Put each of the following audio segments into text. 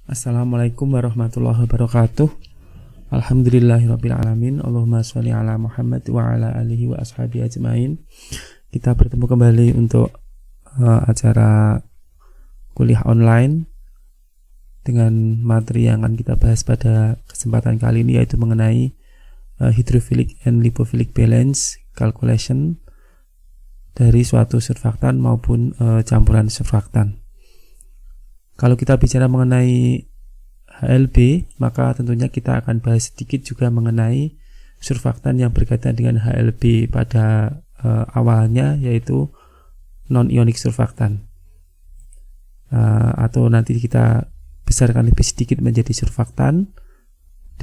Assalamualaikum warahmatullahi wabarakatuh. Alhamdulillahirabbil alamin. Allahumma sholli ala Muhammad wa ala alihi wa ashabihi ajmain. Kita bertemu kembali untuk acara kuliah online dengan materi yang akan kita bahas pada kesempatan kali ini, yaitu mengenai hydrophilic and lipophilic balance calculation dari suatu surfaktan maupun campuran surfaktan. Kalau kita bicara mengenai HLB, maka tentunya kita akan bahas sedikit juga mengenai surfaktan yang berkaitan dengan HLB pada awalnya, yaitu non-ionic surfaktan, atau nanti kita besarkan lebih sedikit menjadi surfaktan,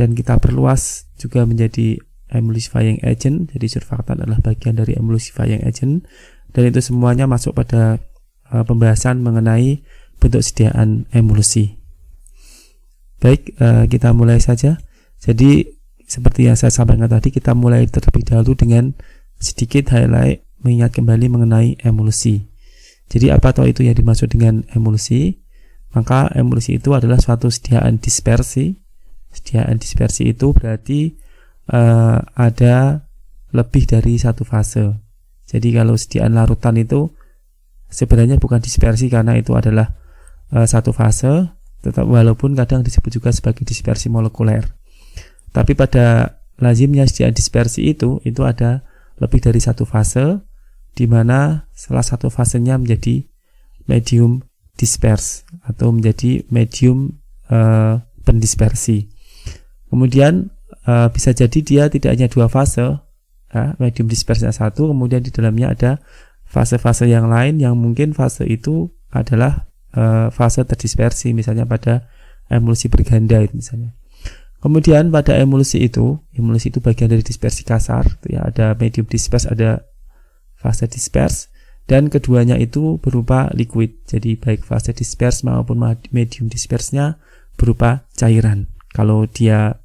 dan kita perluas juga menjadi emulsifying agent. Jadi surfaktan adalah bagian dari emulsifying agent, dan itu semuanya masuk pada pembahasan mengenai bentuk sediaan emulsi. Baik, kita mulai saja. Jadi seperti yang saya sampaikan tadi, kita mulai terlebih dahulu dengan sedikit highlight mengingat kembali mengenai emulsi. Jadi apa toh itu yang dimaksud dengan emulsi? Maka emulsi itu adalah suatu sediaan dispersi. Sediaan dispersi itu berarti ada lebih dari satu fase. Jadi kalau sediaan larutan itu sebenarnya bukan dispersi karena itu adalah satu fase, tetap walaupun kadang disebut juga sebagai dispersi molekuler. Tapi pada lazimnya sediaan dispersi itu ada lebih dari satu fase, di mana salah satu fasenya menjadi medium disperse atau menjadi medium pendispersi. Kemudian bisa jadi dia tidak hanya dua fase, medium dispersnya satu, kemudian di dalamnya ada fase-fase yang lain yang mungkin fase itu adalah fase terdispersi, misalnya pada emulsi berganda itu misalnya. Kemudian pada emulsi itu bagian dari dispersi kasar, ya, ada medium disperse, ada fase disperse, dan keduanya itu berupa liquid. Jadi baik fase disperse maupun medium disperse-nya berupa cairan. Kalau dia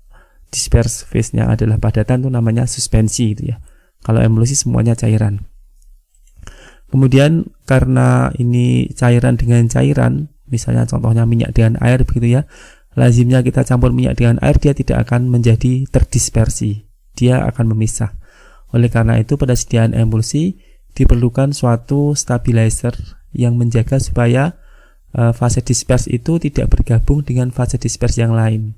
disperse phase-nya adalah padatan, itu namanya suspensi gitu ya. Kalau emulsi semuanya cairan. Kemudian karena ini cairan dengan cairan, misalnya contohnya minyak dengan air begitu ya, lazimnya kita campur minyak dengan air, dia tidak akan menjadi terdispersi, dia akan memisah. Oleh karena itu pada sediaan emulsi diperlukan suatu stabilizer yang menjaga supaya fase disperse itu tidak bergabung dengan fase disperse yang lain.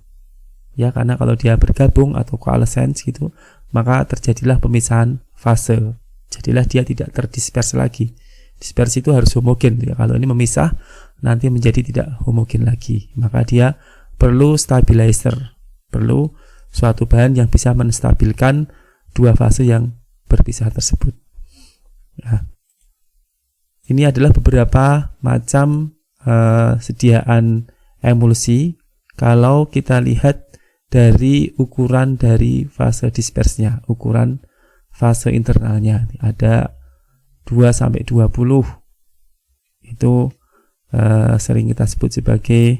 Ya, karena kalau dia bergabung atau coalescence gitu, maka terjadilah pemisahan fase. Jadilah dia tidak terdisperse lagi. Dispersi itu harus homogen ya. Kalau ini memisah, nanti menjadi tidak homogen lagi. Maka dia perlu stabilizer, perlu suatu bahan yang bisa menstabilkan dua fase yang berpisah tersebut. Nah, ini adalah beberapa macam sediaan emulsi. Kalau kita lihat dari ukuran dari fase dispersnya, ukuran fase internalnya ada 2-20. Itu sering kita sebut sebagai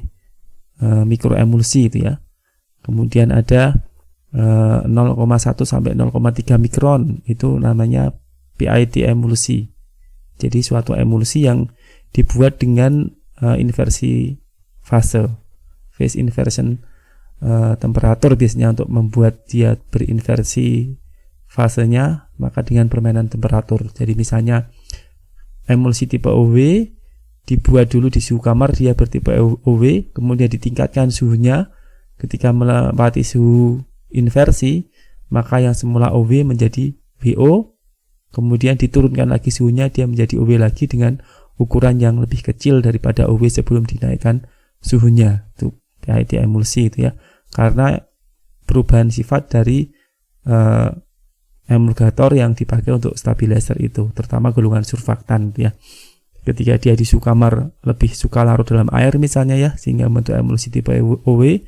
mikroemulsi itu ya. Kemudian ada 0,1 sampai 0,3 mikron, itu namanya PIT emulsi. Jadi suatu emulsi yang dibuat dengan inversi fase, phase inversion temperatur biasanya untuk membuat dia berinversi fasenya, maka dengan permainan temperatur. Jadi misalnya emulsi tipe OW dibuat dulu di suhu kamar, dia bertipe OW, kemudian ditingkatkan suhunya. Ketika melewati suhu inversi, maka yang semula OW menjadi WO, kemudian diturunkan lagi suhunya, dia menjadi OW lagi dengan ukuran yang lebih kecil daripada OW sebelum dinaikkan suhunya. Itu PIT emulsi itu ya, karena perubahan sifat dari emulgator yang dipakai untuk stabilizer itu, terutama golongan surfaktan ya. Ketika dia di suhu kamar lebih suka larut dalam air misalnya ya, sehingga membentuk emulsi tipe OW.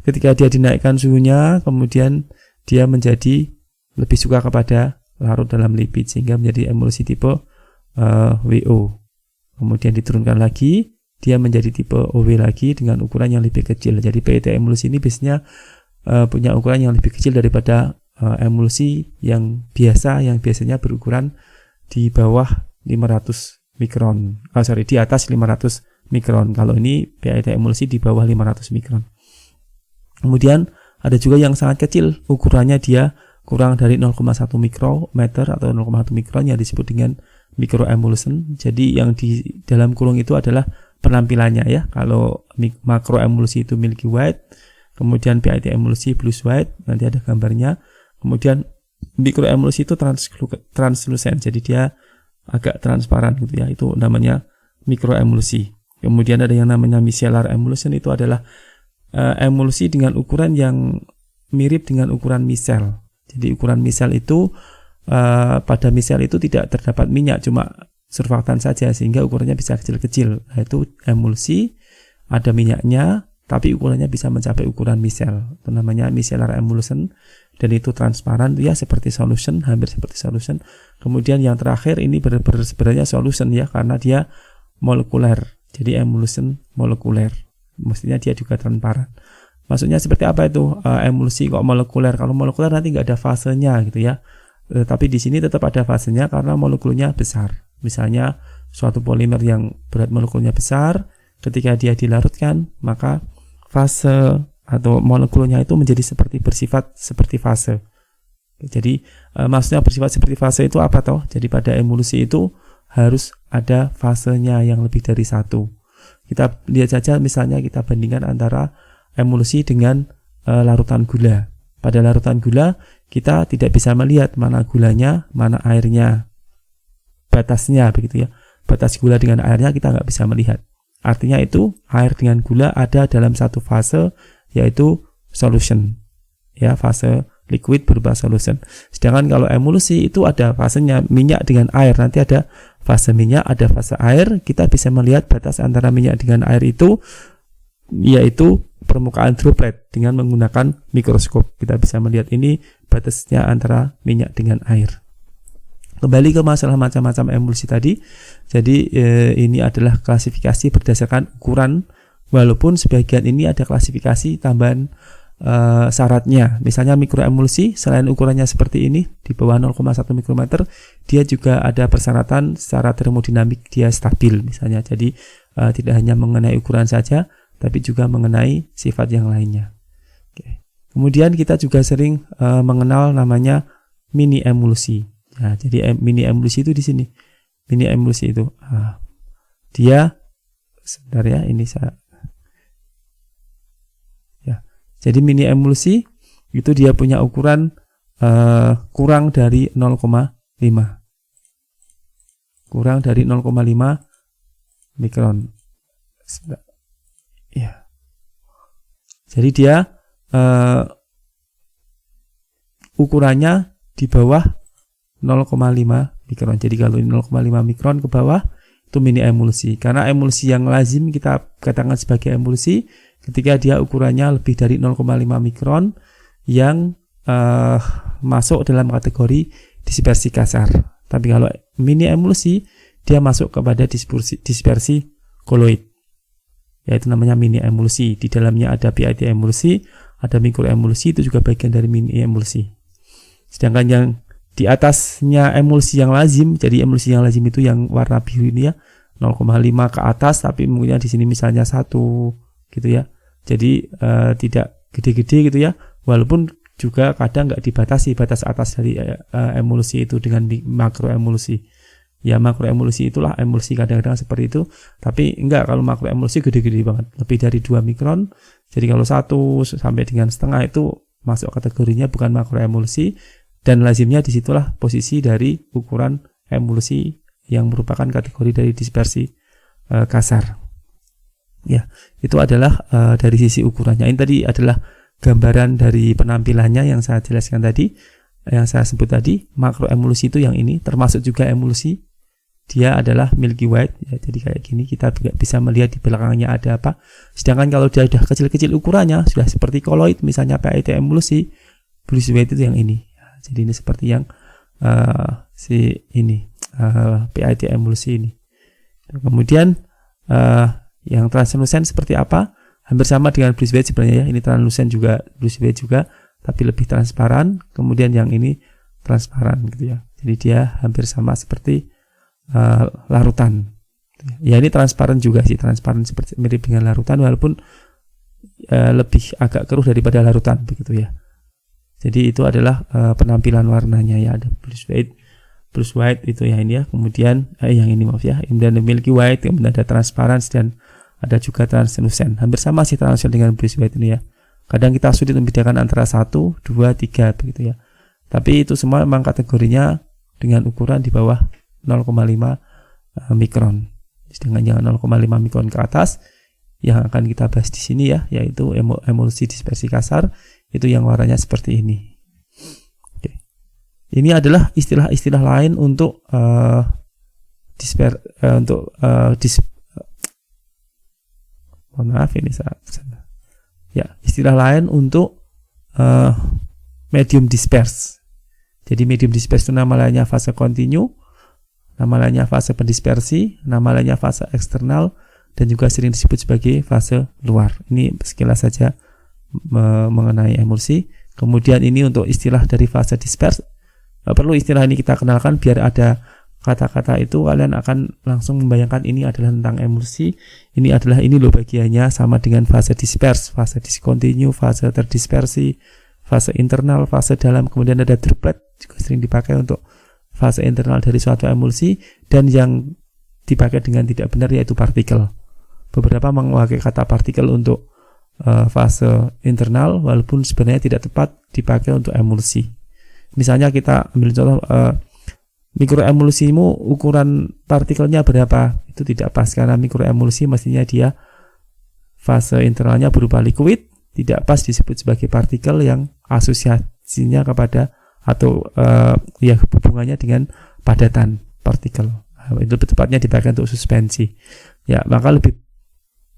Ketika dia dinaikkan suhunya, kemudian dia menjadi lebih suka kepada larut dalam lipid, sehingga menjadi emulsi tipe WO. Kemudian diturunkan lagi, dia menjadi tipe OW lagi dengan ukuran yang lebih kecil. Jadi PIT emulsi ini biasanya punya ukuran yang lebih kecil daripada emulsi yang biasanya berukuran di bawah 500 mikron. Di atas 500 mikron. Kalau ini PIT emulsi di bawah 500 mikron. Kemudian ada juga yang sangat kecil, ukurannya dia kurang dari 0,1 mikrometer atau 0,1 mikron yang disebut dengan microemulsion. Jadi yang di dalam kurung itu adalah penampilannya ya. Kalau makroemulsi itu milky white, kemudian PIT emulsi bluish white, nanti ada gambarnya. Kemudian mikroemulsi itu translucent, jadi dia agak transparan gitu ya. Itu namanya mikroemulsi. Kemudian ada yang namanya micellar emulsion, itu adalah emulsi dengan ukuran yang mirip dengan ukuran misel. Jadi ukuran misel itu pada misel itu tidak terdapat minyak, cuma surfaktan saja, sehingga ukurannya bisa kecil-kecil. Nah, itu emulsi, ada minyaknya, tapi ukurannya bisa mencapai ukuran misel. Itu namanya micellar emulsion, dan itu transparan ya, seperti solution, hampir seperti solution. Kemudian yang terakhir ini sebenarnya solution ya, karena dia molekuler. Jadi emulsion molekuler, mestinya dia juga transparan. Maksudnya seperti apa itu emulsi kok molekuler? Kalau molekuler nanti nggak ada fasenya gitu ya. Tapi di sini tetap ada fasenya karena molekulnya besar. Misalnya suatu polimer yang berat molekulnya besar, ketika dia dilarutkan, maka fase atau molekulnya itu menjadi bersifat seperti fase. Jadi maksudnya bersifat seperti fase itu apa toh? Jadi pada emulsi itu harus ada fasenya yang lebih dari satu. Kita lihat saja misalnya kita bandingkan antara emulsi dengan larutan gula. Pada larutan gula kita tidak bisa melihat mana gulanya, mana airnya. Batasnya begitu ya. Batas gula dengan airnya kita nggak bisa melihat. Artinya itu air dengan gula ada dalam satu fase, yaitu solution. Ya, fase liquid berupa solution. Sedangkan kalau emulsi itu ada fasenya minyak dengan air. Nanti ada fase minyak, ada fase air. Kita bisa melihat batas antara minyak dengan air itu, yaitu permukaan droplet dengan menggunakan mikroskop. Kita bisa melihat ini batasnya antara minyak dengan air. Kembali ke masalah macam-macam emulsi tadi. Jadi ini adalah klasifikasi berdasarkan ukuran, walaupun sebagian ini ada klasifikasi tambahan syaratnya. Misalnya mikroemulsi, selain ukurannya seperti ini di bawah 0,1 mikrometer, dia juga ada persyaratan secara termodinamik dia stabil misalnya. Jadi tidak hanya mengenai ukuran saja, tapi juga mengenai sifat yang lainnya. Oke. Kemudian kita juga sering mengenal namanya mini emulsi. Nah, jadi mini emulsi itu di sini. Mini emulsi itu dia sebentar ya, ini saya ya. Jadi mini emulsi itu dia punya ukuran kurang dari 0,5. Kurang dari 0,5 mikron. Sebentar. Ya. Jadi dia ukurannya di bawah 0,5 mikron. Jadi kalau 0,5 mikron ke bawah itu mini emulsi. Karena emulsi yang lazim kita katakan sebagai emulsi ketika dia ukurannya lebih dari 0,5 mikron yang masuk dalam kategori dispersi kasar. Tapi kalau mini emulsi dia masuk kepada dispersi koloid. Yaitu namanya mini emulsi. Di dalamnya ada PIT emulsi, ada mikroemulsi, itu juga bagian dari mini emulsi. Sedangkan yang di atasnya emulsi yang lazim, jadi emulsi yang lazim itu yang warna biru ini ya, 0,5 ke atas, tapi mungkin di sini misalnya 1 gitu ya. Jadi tidak gede-gede gitu ya, walaupun juga kadang nggak dibatasi batas atas dari emulsi itu dengan makroemulsi. Ya, makroemulsi itulah emulsi kadang-kadang seperti itu, tapi enggak, kalau makroemulsi gede-gede banget, lebih dari 2 mikron. Jadi kalau 1 sampai dengan setengah itu masuk kategorinya bukan makroemulsi, dan lazimnya disitulah posisi dari ukuran emulsi yang merupakan kategori dari dispersi kasar. Ya, itu adalah dari sisi ukurannya. Ini tadi adalah gambaran dari penampilannya yang saya jelaskan tadi, yang saya sebut tadi. Makroemulsi itu yang ini, termasuk juga emulsi. Dia adalah milky white, ya, jadi kayak gini kita bisa melihat di belakangnya ada apa. Sedangkan kalau dia sudah kecil-kecil ukurannya, sudah seperti koloid, misalnya PIT emulsi, bluish white itu yang ini. Jadi ini seperti yang PIT emulsi ini. Kemudian yang translucent seperti apa? Hampir sama dengan bluish white sebenarnya ya. Ini translucent juga, bluish white juga, tapi lebih transparan. Kemudian yang ini transparan gitu ya. Jadi dia hampir sama seperti larutan. Ya ini transparan juga sih, transparan seperti mirip dengan larutan walaupun lebih agak keruh daripada larutan begitu ya. Jadi itu adalah penampilan warnanya ya, ada bluish white itu ya ini ya. Kemudian yang ini maaf ya, dan milky white, kemudian ada transparan dan ada juga translucent. Hampir sama sih translucent dengan bluish white ini ya. Kadang kita sulit membedakan antara 1, 2, 3 begitu ya. Tapi itu semua memang kategorinya dengan ukuran di bawah 0,5 mikron. Dengan yang 0,5 mikron ke atas yang akan kita bahas di sini ya, yaitu emulsi dispersi kasar, itu yang warnanya seperti ini. Oke. Ini adalah istilah-istilah lain untuk istilah lain untuk medium disperse. Jadi medium disperse itu nama lainnya fase kontinu, nama lainnya fase pendispersi, nama lainnya fase eksternal, dan juga sering disebut sebagai fase luar. Ini sekilas saja mengenai emulsi. Kemudian ini untuk istilah dari fase disperse. Perlu istilah ini kita kenalkan biar ada kata-kata itu kalian akan langsung membayangkan ini adalah tentang emulsi. Ini loh bagiannya sama dengan fase disperse, fase diskontinu, fase terdispersi, fase internal, fase dalam, kemudian ada droplet juga sering dipakai untuk fase internal dari suatu emulsi, dan yang dipakai dengan tidak benar yaitu partikel. Beberapa memakai kata partikel untuk fase internal walaupun sebenarnya tidak tepat dipakai untuk emulsi. Misalnya kita ambil contoh mikroemulsimu ukuran partikelnya berapa, itu tidak pas karena mikroemulsi mestinya dia fase internalnya berupa liquid, tidak pas disebut sebagai partikel yang asosiasinya kepada atau hubungannya dengan padatan partikel. Itu tepatnya dipakai untuk suspensi. Ya, maka lebih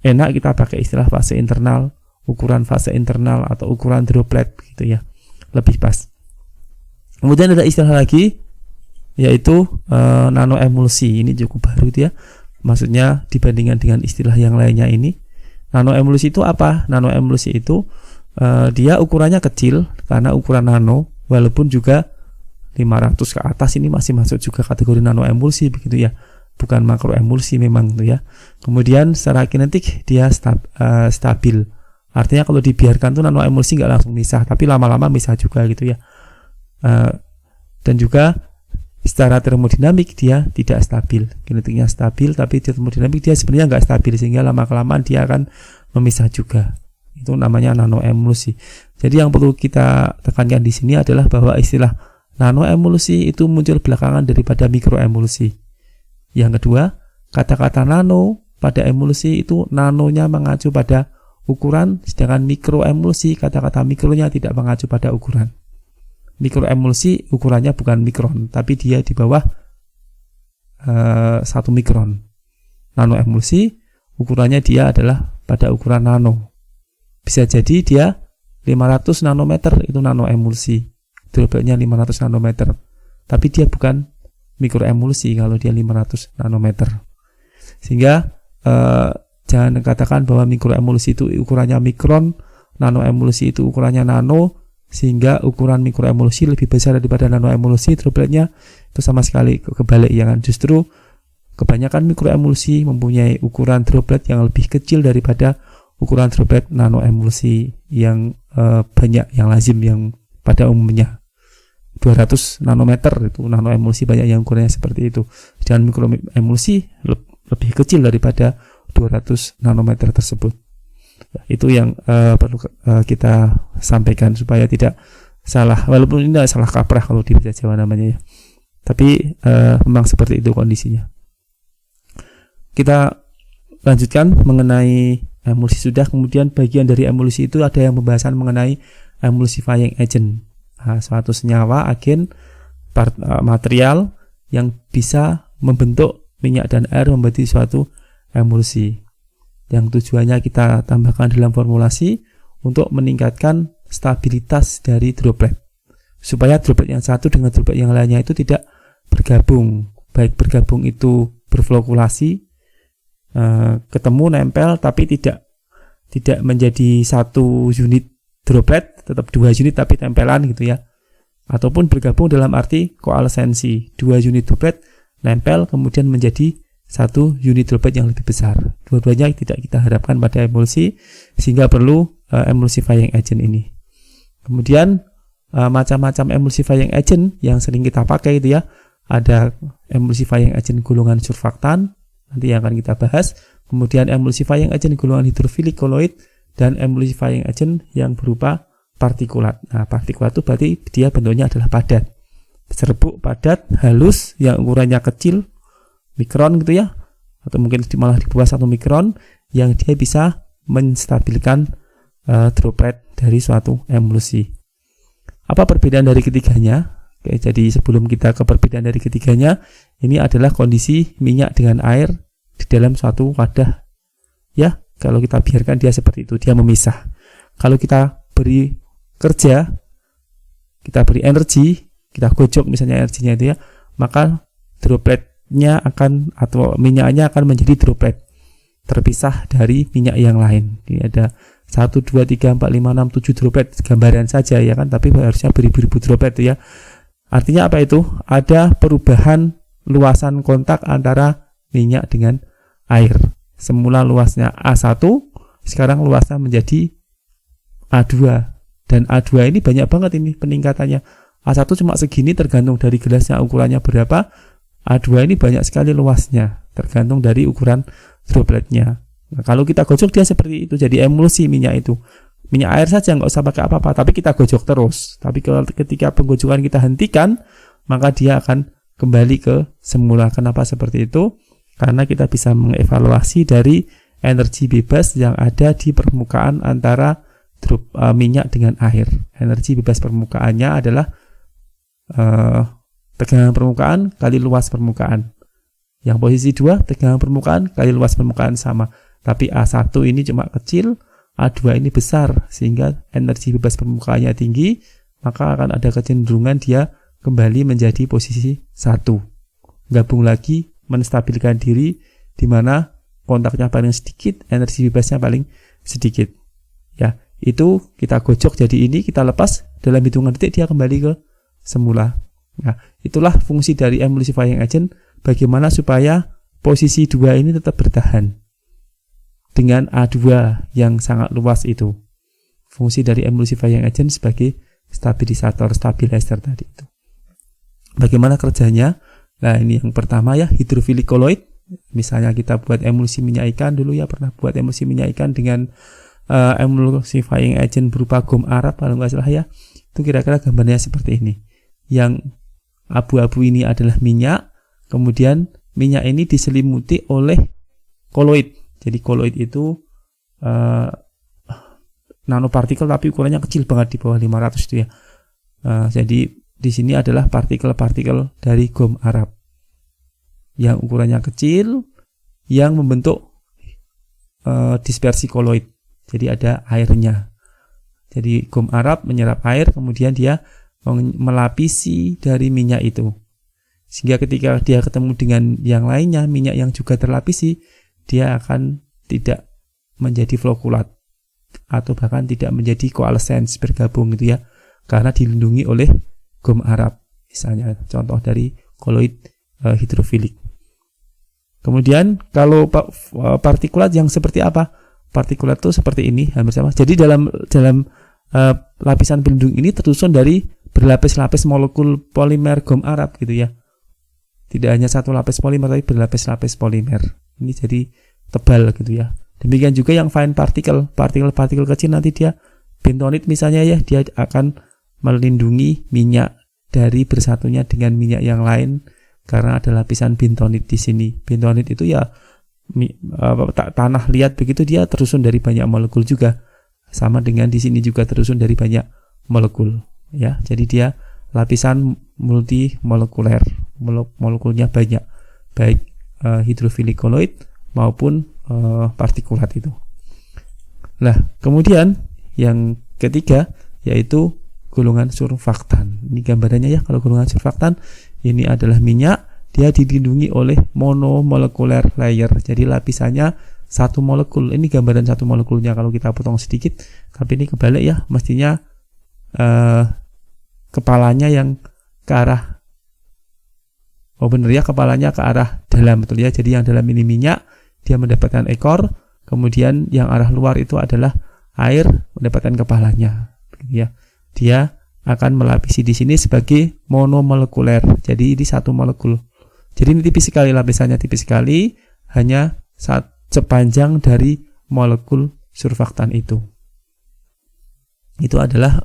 enak kita pakai istilah fase internal, ukuran fase internal atau ukuran droplet gitu ya. Lebih pas. Kemudian ada istilah lagi yaitu nanoemulsi. Ini cukup baru ya. Maksudnya dibandingkan dengan istilah yang lainnya ini. Nanoemulsi itu apa? Nanoemulsi itu dia ukurannya kecil karena ukuran nano, walaupun juga 500 ke atas ini masih masuk juga kategori nanoemulsi begitu ya. Bukan makroemulsi memang tuh ya. Kemudian secara kinetik dia stabil. Artinya kalau dibiarkan tuh nanoemulsi nggak langsung misah, tapi lama-lama misah juga gitu ya. Dan juga secara termodinamik dia tidak stabil. Kinetiknya stabil, tapi termodinamik dia sebenarnya nggak stabil, sehingga lama-kelamaan dia akan memisah juga. Itu namanya nanoemulsi. Jadi yang perlu kita tekankan di sini adalah bahwa istilah nanoemulsi itu muncul belakangan daripada mikroemulsi. Yang kedua, kata-kata nano pada emulsi itu nanonya mengacu pada ukuran, sedangkan mikroemulsi kata-kata mikronya tidak mengacu pada ukuran. Mikroemulsi ukurannya bukan mikron, tapi dia di bawah 1 mikron. Nanoemulsi ukurannya dia adalah pada ukuran nano. Bisa jadi dia 500 nanometer itu nanoemulsi. Dropletnya 500 nanometer. Tapi dia bukan mikroemulsi kalau dia 500 nanometer. Sehingga jangan katakan bahwa mikroemulsi itu ukurannya mikron, nanoemulsi itu ukurannya nano, sehingga ukuran mikroemulsi lebih besar daripada nanoemulsi. Dropletnya itu sama sekali kebalik ya kan. Justru kebanyakan mikroemulsi mempunyai ukuran droplet yang lebih kecil daripada ukuran droplet nanoemulsi yang banyak, yang lazim, yang pada umumnya 200 nanometer itu nanoemulsi banyak yang ukurannya seperti itu. Dan mikroemulsi lebih kecil daripada 200 nanometer tersebut. Ya, itu yang perlu kita sampaikan supaya tidak salah, walaupun ini tidak salah kaprah kalau di bahasa Jawa namanya ya. Tapi memang seperti itu kondisinya. Kita lanjutkan mengenai emulsi sudah. Kemudian bagian dari emulsi itu ada yang pembahasan mengenai emulsifying agent. Suatu senyawa, agen, material yang bisa membentuk minyak dan air membentuk suatu emulsi, yang tujuannya kita tambahkan dalam formulasi untuk meningkatkan stabilitas dari droplet, supaya droplet yang satu dengan droplet yang lainnya itu tidak bergabung, baik bergabung itu berflokulasi, ketemu nempel, tapi tidak menjadi satu unit droplet, tetap 2 unit tapi tempelan gitu ya, ataupun bergabung dalam arti koalescensi, 2 unit droplet nempel kemudian menjadi satu unit droplet yang lebih besar. Dua-duanya tidak kita harapkan pada emulsi, sehingga perlu emulsifying agent ini. Kemudian macam-macam emulsifying agent yang sering kita pakai itu ya, ada emulsifying agent golongan surfaktan, nanti yang akan kita bahas. Kemudian emulsifying agent golongan hidrofilik koloid, dan emulsifying agent yang berupa partikulat. Nah, partikulat itu berarti dia bentuknya adalah padat, serbuk padat, halus, yang ukurannya kecil, mikron gitu ya, atau mungkin malah di bawah 1 mikron, yang dia bisa menstabilkan droplet dari suatu emulsi. Apa perbedaan dari ketiganya? Oke, jadi sebelum kita ke perbedaan dari ketiganya, ini adalah kondisi minyak dengan air di dalam suatu wadah. Ya, kalau kita biarkan dia seperti itu, dia memisah. Kalau kita beri kerja, kita beri energi, kita gojok misalnya energinya itu ya, maka dropletnya akan, atau minyaknya akan menjadi droplet terpisah dari minyak yang lain. Ini ada 1, 2, 3, 4, 5, 6, 7 droplet, gambaran saja ya kan, tapi harusnya beribu-ribu droplet itu ya. Artinya apa itu? Ada perubahan luasan kontak antara minyak dengan air. Semula luasnya A1, sekarang luasnya menjadi A2. Dan A2 ini banyak banget ini peningkatannya. A1 cuma segini tergantung dari gelasnya ukurannya berapa. A2 ini banyak sekali luasnya tergantung dari ukuran dropletnya. Nah, kalau kita gojok dia seperti itu, jadi emulsi minyak itu. Minyak air saja, nggak usah pakai apa-apa, tapi kita gojok terus. Tapi kalau ketika penggojokan kita hentikan, maka dia akan kembali ke semula. Kenapa seperti itu? Karena kita bisa mengevaluasi dari energi bebas yang ada di permukaan antara minyak dengan air. Energi bebas permukaannya adalah tegangan permukaan kali luas permukaan. Yang posisi 2, tegangan permukaan kali luas permukaan sama. Tapi A1 ini cuma kecil, A2 ini besar, sehingga energi bebas permukaannya tinggi, maka akan ada kecenderungan dia kembali menjadi posisi 1. Gabung lagi, menstabilkan diri, di mana kontaknya paling sedikit, energi bebasnya paling sedikit. Ya, itu kita gojok jadi ini, kita lepas, dalam hitungan detik dia kembali ke semula. Nah, itulah fungsi dari emulsifying agent, bagaimana supaya posisi 2 ini tetap bertahan dengan A2 yang sangat luas itu. Fungsi dari emulsifying agent sebagai stabilisator, stabilizer tadi itu. Bagaimana kerjanya? Nah, ini yang pertama ya, hidrofilik koloid. Misalnya kita buat emulsi minyak ikan dulu ya, pernah buat emulsi minyak ikan dengan emulsifying agent berupa gom Arab kalau nggak salah ya. Itu kira-kira gambarnya seperti ini. Yang abu-abu ini adalah minyak, kemudian minyak ini diselimuti oleh koloid. Jadi koloid itu nanopartikel tapi ukurannya kecil banget, di bawah 500 itu ya. Jadi di sini adalah partikel-partikel dari gom Arab yang ukurannya kecil, yang membentuk dispersi koloid. Jadi ada airnya. Jadi gom Arab menyerap air, kemudian dia melapisi dari minyak itu. Sehingga ketika dia ketemu dengan yang lainnya, minyak yang juga terlapisi, dia akan tidak menjadi flokulat atau bahkan tidak menjadi koalescens, bergabung gitu ya, karena dilindungi oleh gom Arab. Misalnya contoh dari koloid hidrofilik. Kemudian kalau partikulat yang seperti apa? Partikulat itu seperti ini, hampir sama. Jadi dalam lapisan pelindung ini tersusun dari berlapis-lapis molekul polimer gom Arab gitu ya. Tidak hanya satu lapis polimer, tapi berlapis-lapis polimer. Ini jadi tebal gitu ya. Demikian juga yang fine partikel kecil nanti dia bentonit misalnya ya, dia akan melindungi minyak dari bersatunya dengan minyak yang lain karena ada lapisan bentonit di sini. Bentonit itu ya tanah liat begitu, dia tersusun dari banyak molekul juga. Sama dengan di sini juga tersusun dari banyak molekul ya. Jadi dia lapisan multimolekuler, molekulnya banyak, baik hidrofilik koloid maupun partikulat itu. Nah, kemudian yang ketiga yaitu golongan surfaktan. Ini gambarannya ya, kalau golongan surfaktan ini adalah minyak, dia dilindungi oleh monomolekuler layer. Jadi lapisannya satu molekul. Ini gambaran satu molekulnya kalau kita potong sedikit, tapi ini kebalik ya, mestinya kepalanya yang ke arah oh benar ya, kepalanya ke arah dalam, betul ya. Jadi yang dalam ini minyak, dia mendapatkan ekor, kemudian yang arah luar itu adalah air, mendapatkan kepalanya, ya. Dia akan melapisi di sini sebagai monomolekuler. Jadi ini satu molekul. Jadi ini tipis sekali, lapisannya tipis sekali, hanya sepanjang dari molekul surfaktan itu. Itu adalah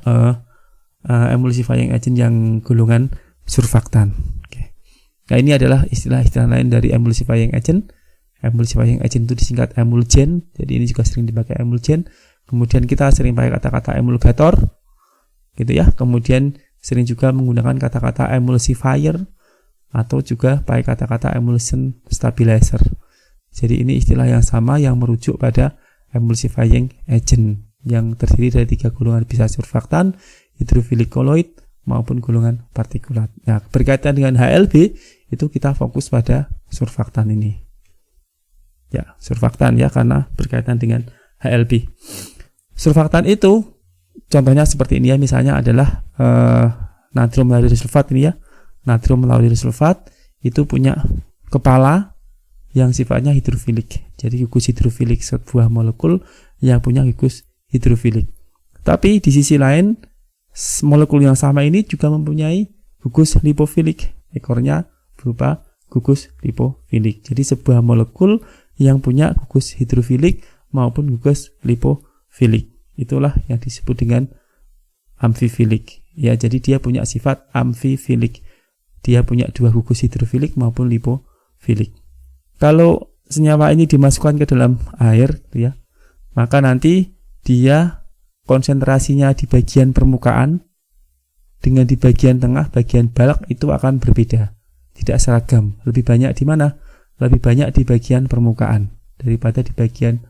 emulsifying agent yang golongan surfaktan. Oke. Nah, ini adalah istilah-istilah lain dari emulsifying agent. Emulsifying agent itu disingkat emulgen. Jadi ini juga sering dipakai emulgen. Kemudian kita sering pakai kata-kata emulgator, gitu ya. Kemudian sering juga menggunakan kata-kata emulsifier atau juga pakai kata-kata emulsion stabilizer. Jadi ini istilah yang sama yang merujuk pada emulsifying agent yang terdiri dari 3 golongan, bisa surfaktan, hidrofilik koloid maupun golongan partikulat. Nah, berkaitan dengan HLB itu kita fokus pada surfaktan ini. Ya, surfaktan ya, karena berkaitan dengan HLB. Surfaktan itu contohnya seperti ini ya, misalnya adalah natrium lauryl sulfat ini ya. Natrium lauryl sulfat itu punya kepala yang sifatnya hidrofilik. Jadi gugus hidrofilik, sebuah molekul yang punya gugus hidrofilik. Tapi di sisi lain, molekul yang sama ini juga mempunyai gugus lipofilik. Ekornya berupa gugus lipofilik. Jadi sebuah molekul yang punya gugus hidrofilik maupun gugus lipofilik. Itulah yang disebut dengan amfifilik. Ya, jadi dia punya sifat amfifilik. Dia punya 2 gugus hidrofilik maupun lipofilik. Kalau senyawa ini dimasukkan ke dalam air, ya, maka nanti dia konsentrasinya di bagian permukaan dengan di bagian tengah, bagian bulk itu akan berbeda, tidak seragam. Lebih banyak di mana? Lebih banyak di bagian permukaan daripada di bagian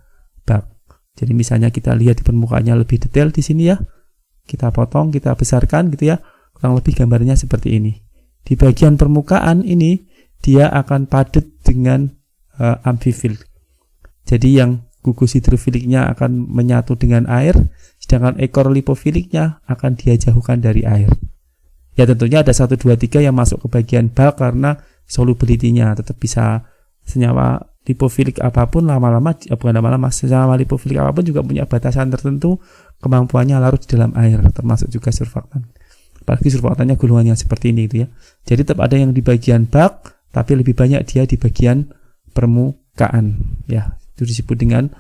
bulk. Jadi misalnya kita lihat di permukaannya lebih detail di sini ya, kita potong, kita besarkan gitu ya, kurang lebih gambarnya seperti ini. Di bagian permukaan ini dia akan padat dengan amfifil. Jadi yang gugus hidrofiliknya akan menyatu dengan air, sedangkan ekor lipofiliknya akan dia jauhkan dari air. Ya tentunya ada 1, 2, 3 yang masuk ke bagian bulk karena solubility-nya tetap bisa. Senyawa lipofilik apapun senyawa lipofilik apapun juga punya batasan tertentu kemampuannya larut di dalam air, termasuk juga surfaktan. Apalagi surfaktannya golongan yang seperti ini gitu ya. Jadi tetap ada yang di bagian bulk, tapi lebih banyak dia di bagian permukaan. Ya, itu disebut dengan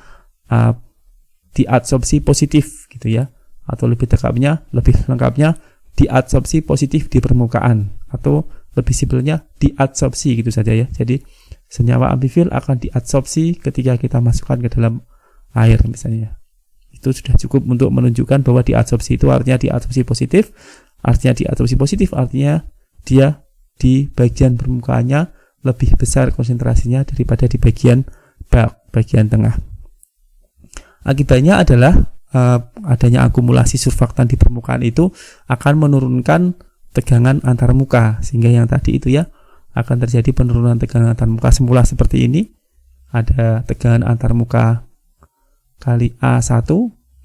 diadsorpsi positif gitu ya, atau lebih lengkapnya diadsorpsi positif di permukaan, atau lebih simpelnya diadsorpsi gitu saja ya. Jadi senyawa amfifil akan diadsorpsi ketika kita masukkan ke dalam air misalnya. Itu sudah cukup untuk menunjukkan bahwa diadsorpsi itu artinya diadsorpsi positif. Artinya diadsorpsi positif artinya dia di bagian permukaannya lebih besar konsentrasinya daripada di bagian bulk, bagian tengah. Akibatnya adalah adanya akumulasi surfaktan di permukaan itu akan menurunkan tegangan antar muka, sehingga yang tadi itu ya akan terjadi penurunan tegangan antar muka. Semula seperti ini, ada tegangan antar muka kali A1.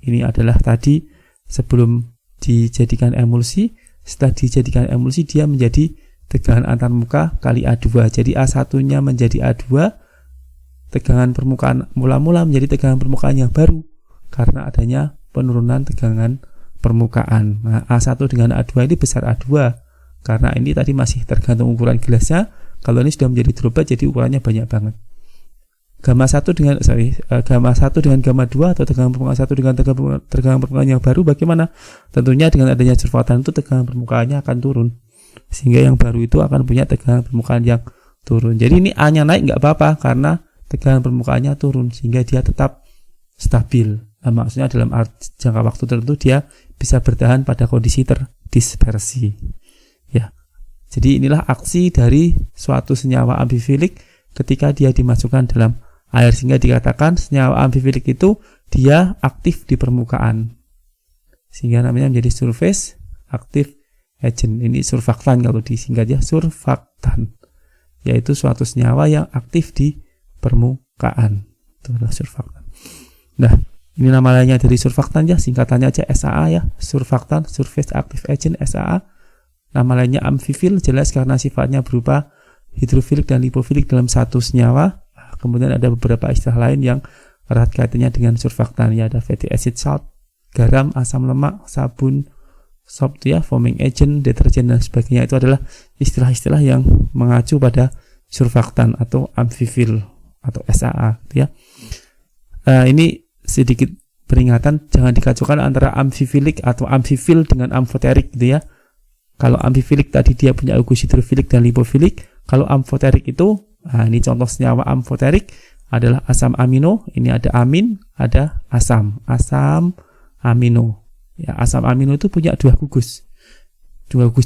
Ini adalah tadi sebelum dijadikan emulsi. Setelah dijadikan emulsi dia menjadi tegangan antar muka kali A2. Jadi A1-nya menjadi A2, tegangan permukaan mula-mula menjadi tegangan permukaan yang baru karena adanya penurunan tegangan permukaan. Nah, A1 dengan A2 ini besar A2 karena ini tadi masih tergantung ukuran gelasnya. Kalau ini sudah menjadi droplet jadi ukurannya banyak banget. Gamma 1 dengan gamma 2 atau tegangan permukaan 1 dengan tegangan permukaan yang baru bagaimana? Tentunya dengan adanya surfaktan itu tegangan permukaannya akan turun. Sehingga yang baru itu akan punya tegangan permukaan yang turun. Jadi ini A-nya naik nggak apa-apa karena tegangan permukaannya turun sehingga dia tetap stabil. Nah, maksudnya dalam jangka waktu tertentu dia bisa bertahan pada kondisi terdispersi. Ya. Jadi inilah aksi dari suatu senyawa amfifilik ketika dia dimasukkan dalam air, sehingga dikatakan senyawa amfifilik itu dia aktif di permukaan. Sehingga namanya menjadi surface active agent. Ini surfaktan kalau disingkat ya, surfaktan. Yaitu suatu senyawa yang aktif di permukaan. Itu adalah surfaktan. Nah, ini nama lainnya dari surfaktan ya, singkatannya aja SAA ya, surfaktan, surface active agent SAA. Nama lainnya amfifil jelas karena sifatnya berupa hidrofilik dan lipofilik dalam satu senyawa. Kemudian ada beberapa istilah lain yang erat kaitannya dengan surfaktan, ya ada fatty acid, salt, garam, asam lemak, sabun, sop ya, foaming agent, deterjen dan sebagainya. Itu adalah istilah-istilah yang mengacu pada surfaktan atau amfifil atau SAA ya. Ini sedikit peringatan, jangan dikacaukan antara amfifilik atau amfifil dengan amfoterik gitu ya. Kalau amfifilik tadi dia punya gugus hidrofilik dan lipofilik. Kalau amfoterik itu, ini contoh senyawa amfoterik adalah asam amino. Ini ada amin, ada asam amino. Ya, asam amino itu punya dua gugus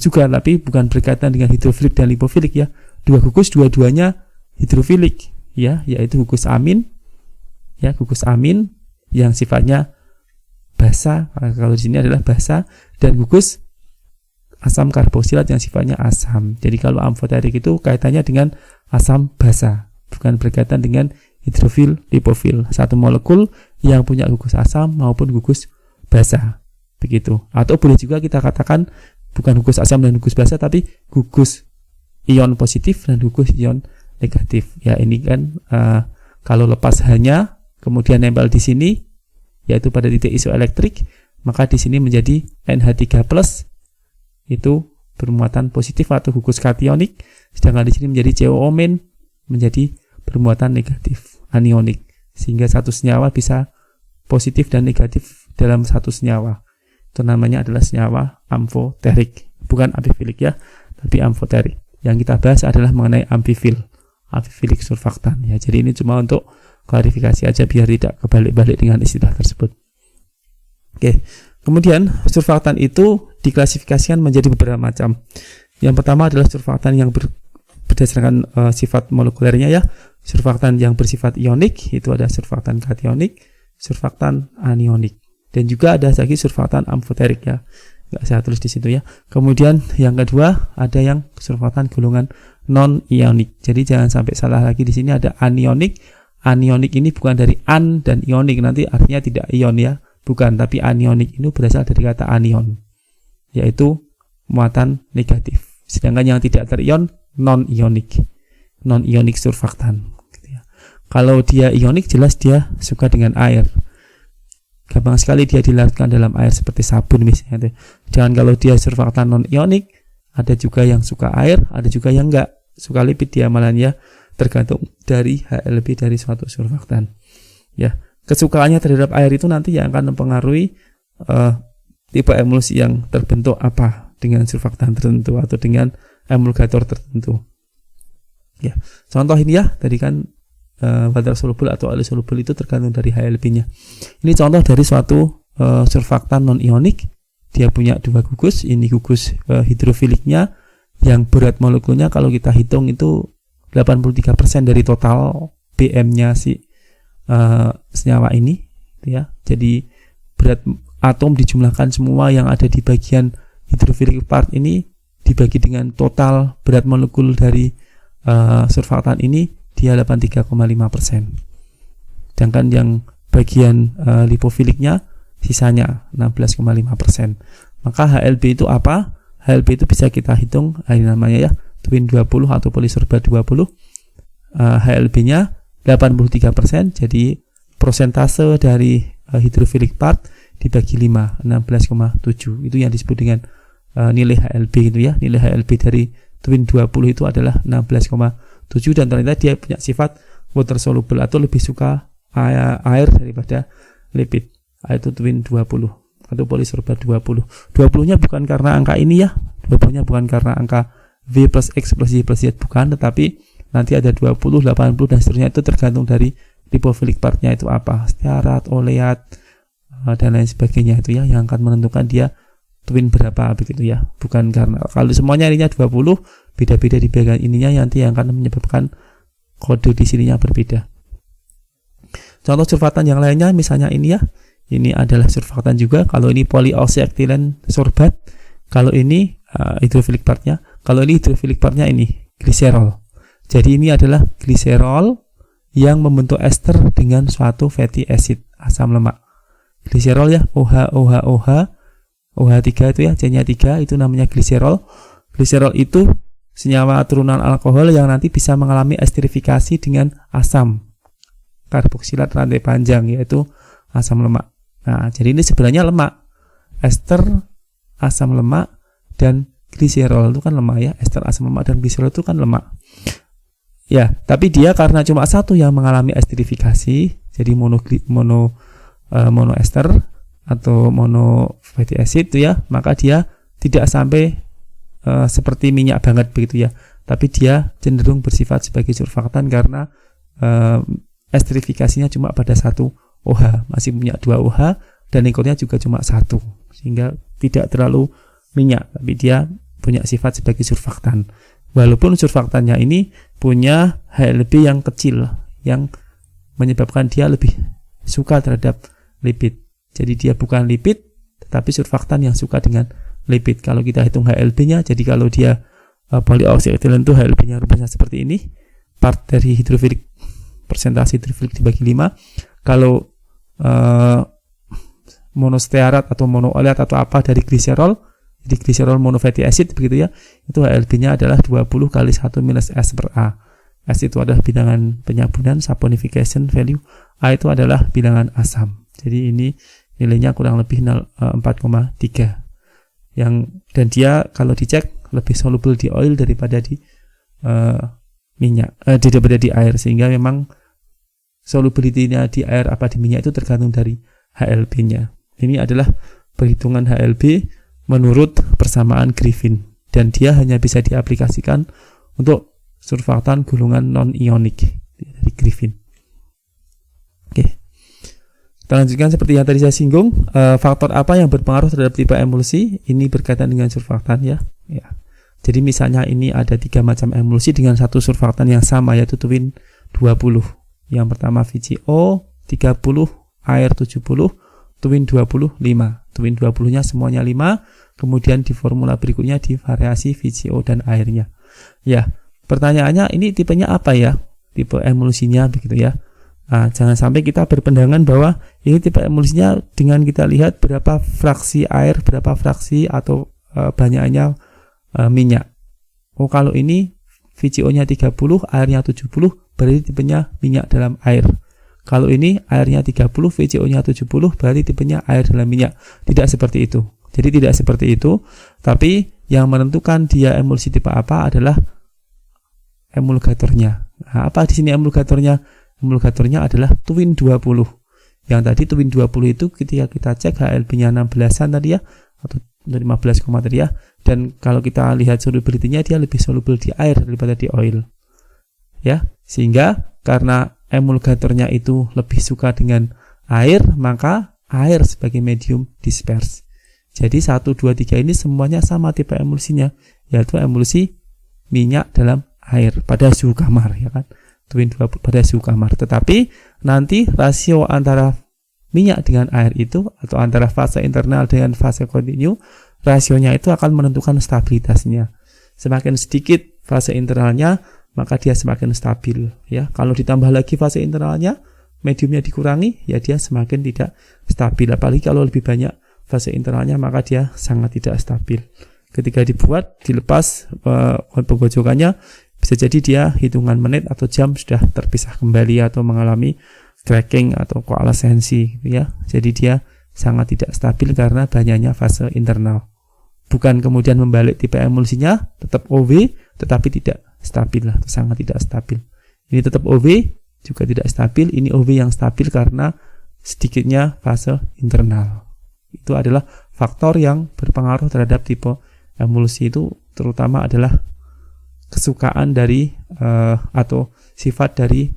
juga, tapi bukan berkaitan dengan hidrofilik dan lipofilik ya. Dua gugus, dua-duanya hidrofilik ya, yaitu gugus amin ya, gugus amin yang sifatnya basa, kalau di sini adalah basa, dan gugus asam karboksilat yang sifatnya asam. Jadi kalau amfoterik itu kaitannya dengan asam basa, bukan berkaitan dengan hidrofil lipofil, satu molekul yang punya gugus asam maupun gugus basa, begitu. Atau boleh juga kita katakan bukan gugus asam dan gugus basa, tapi gugus ion positif dan gugus ion negatif. Ya ini kan kalau lepas hanya kemudian nempel di sini, yaitu pada titik isoelektrik, maka di sini menjadi NH3+, itu bermuatan positif atau gugus kationik, sedangkan di sini menjadi CO-, menjadi bermuatan negatif, anionik, sehingga satu senyawa bisa positif dan negatif dalam satu senyawa. Itu namanya adalah senyawa amfoterik, bukan amfifilik ya, tapi amfoterik. Yang kita bahas adalah mengenai amfifilik surfaktan ya. Jadi ini cuma untuk klarifikasi aja biar tidak kebalik-balik dengan istilah tersebut. Oke. Kemudian surfaktan itu diklasifikasikan menjadi beberapa macam. Yang pertama adalah surfaktan yang berdasarkan sifat molekulernya ya. Surfaktan yang bersifat ionik, itu ada surfaktan kationik, surfaktan anionik, dan juga ada lagi surfaktan amfoterik ya. Nggak saya tulis di situ ya. Kemudian yang kedua ada yang surfaktan golongan non-ionik. Jadi jangan sampai salah lagi, di sini ada anionik. Anionik ini bukan dari an dan ionik, nanti artinya tidak ion ya, bukan, tapi anionik ini berasal dari kata anion, yaitu muatan negatif. Sedangkan yang tidak terion non-ionik surfaktan gitu ya. Kalau dia ionik jelas dia suka dengan air, gampang sekali dia dilarutkan dalam air seperti sabun misalnya. Jangan kalau dia surfaktan non-ionik, ada juga yang suka air, ada juga yang enggak suka lipid dia malah ya, tergantung dari HLB dari suatu surfaktan ya. Kesukaannya terhadap air itu nanti yang akan mempengaruhi tipe emulsi yang terbentuk apa dengan surfaktan tertentu atau dengan emulgator tertentu ya. Contoh ini ya, tadi kan water soluble atau air soluble itu tergantung dari HLB-nya. Ini contoh dari suatu surfaktan non-ionik, dia punya dua gugus. Ini gugus hidrofiliknya yang berat molekulnya kalau kita hitung itu 83% dari total BM-nya si senyawa ini ya. Jadi berat atom dijumlahkan semua yang ada di bagian hidrofilik part ini dibagi dengan total berat molekul dari surfaktan ini, dia 83,5%. Sedangkan yang bagian lipofiliknya sisanya 16,5%. Maka HLB itu apa? HLB itu bisa kita hitung, ini namanya ya twin 20 atau polisorbat 20. HLB-nya 83%, jadi prosentase dari hidrofilik part dibagi 5, 16,7. Itu yang disebut dengan nilai HLB gitu ya. Nilai HLB dari twin 20 itu adalah 16,7, dan ternyata dia punya sifat water soluble atau lebih suka air daripada lipid. Itu twin 20 atau polisorbat 20. 20-nya bukan karena angka ini ya. 20-nya bukan karena angka V plus X plus Y plus Z, bukan, tetapi nanti ada 20, 80 dan seterusnya, itu tergantung dari lipofilik partnya itu apa, stearat, oleat, dan lain sebagainya itu ya, yang akan menentukan dia twin berapa begitu ya. Bukan karena kalau semuanya ininya 20, beda-beda di bagian ininya nanti yang akan menyebabkan kode di sininya berbeda. Contoh surfaktan yang lainnya misalnya ini ya. Ini adalah surfaktan juga. Kalau ini polyoxyethylene sorbat, kalau ini hidrofilik partnya. Kalau ini hidrofilik partnya ini gliserol. Jadi ini adalah gliserol yang membentuk ester dengan suatu fatty acid, asam lemak. Gliserol ya, OH3 itu ya, C-nya 3, itu namanya gliserol. Gliserol itu senyawa turunan alkohol yang nanti bisa mengalami esterifikasi dengan asam karboksilat rantai panjang, yaitu asam lemak. Nah, jadi ini sebenarnya lemak. Ester, asam lemak, dan gliserol itu kan lemak ya. Ester, asam lemak, dan gliserol itu kan lemak. Ya, tapi dia karena cuma satu yang mengalami esterifikasi, jadi monoester atau mono fatty acid itu ya, maka dia tidak sampai seperti minyak banget begitu ya. Tapi dia cenderung bersifat sebagai surfaktan karena esterifikasinya cuma pada satu OH, masih punya 2 OH dan lingkurnya juga cuma 1, sehingga tidak terlalu minyak, tapi dia punya sifat sebagai surfaktan. Walaupun surfaktannya ini punya HLB yang kecil yang menyebabkan dia lebih suka terhadap lipid. Jadi dia bukan lipid tetapi surfaktan yang suka dengan lipid. Kalau kita hitung HLB-nya, jadi kalau dia polyoksietilen itu HLB-nya rumusnya seperti ini. Part dari hidrofilik, persentase hidrofilik dibagi 5. Kalau monostearat atau monooleat atau apa dari gliserol, jadi gliserol monofatty acid begitu ya, itu HLB-nya adalah 20 kali 1 minus S per A. S itu adalah bilangan penyabunan, saponification value. A itu adalah bilangan asam. Jadi ini nilainya kurang lebih 4,3. Dan dia kalau dicek lebih soluble di oil daripada di minyak, daripada di air, sehingga memang solubility-nya di air apa di minyak itu tergantung dari HLB-nya. Ini adalah perhitungan HLB menurut persamaan Griffin, dan dia hanya bisa diaplikasikan untuk surfaktan gulungan non-ionik dari Griffin. Oke. Kita lanjutkan seperti yang tadi saya singgung, faktor apa yang berpengaruh terhadap tipe emulsi? Ini berkaitan dengan surfaktan ya. Jadi misalnya ini ada 3 macam emulsi dengan satu surfaktan yang sama, yaitu twin 20. Yang pertama VCO 30, air 70, twin 25. Twin 20-nya semuanya 5. Kemudian di formula berikutnya di variasi VCO dan airnya. Ya, pertanyaannya ini tipenya apa ya? Tipe emulsinya begitu ya. Nah, jangan sampai kita berpendangan bahwa ini tipe emulsinya dengan kita lihat berapa fraksi air, berapa fraksi atau banyaknya minyak. Oh, kalau ini VCO-nya 30, airnya 70, berarti tipenya minyak dalam air. Kalau ini airnya 30, VCO-nya 70, berarti tipenya air dalam minyak. Tidak seperti itu. Jadi tidak seperti itu, tapi yang menentukan dia emulsi tipe apa adalah emulgatornya. Nah, apa di sini emulgatornya? Emulgatornya adalah twin 20. Yang tadi twin 20 itu ketika kita cek HLB-nya 16-an tadi ya, atau 15, tadi ya. Dan kalau kita lihat solubility-nya, dia lebih soluble di air daripada di oil. Ya, sehingga karena emulgatornya itu lebih suka dengan air, maka air sebagai medium disperse. Jadi 1, 2, 3 ini semuanya sama tipe emulsinya, yaitu emulsi minyak dalam air pada suhu kamar ya kan. Twin 20 pada suhu kamar. Tetapi nanti rasio antara minyak dengan air itu, atau antara fase internal dengan fase kontinu, rasionya itu akan menentukan stabilitasnya. Semakin sedikit fase internalnya, maka dia semakin stabil ya. Kalau ditambah lagi fase internalnya, mediumnya dikurangi, ya dia semakin tidak stabil. Apalagi kalau lebih banyak fase internalnya, maka dia sangat tidak stabil. Ketika dibuat, dilepas penggojokannya, bisa jadi dia hitungan menit atau jam sudah terpisah kembali atau mengalami cracking atau koalescensi ya. Jadi dia sangat tidak stabil karena banyaknya fase internal. Bukan kemudian membalik tipe emulsinya, tetap OV tetapi tidak stabil lah, sangat tidak stabil. Ini tetap OV juga tidak stabil, ini OV yang stabil karena sedikitnya fase internal. Itu adalah faktor yang berpengaruh terhadap tipe emulsi, itu terutama adalah kesukaan dari atau sifat dari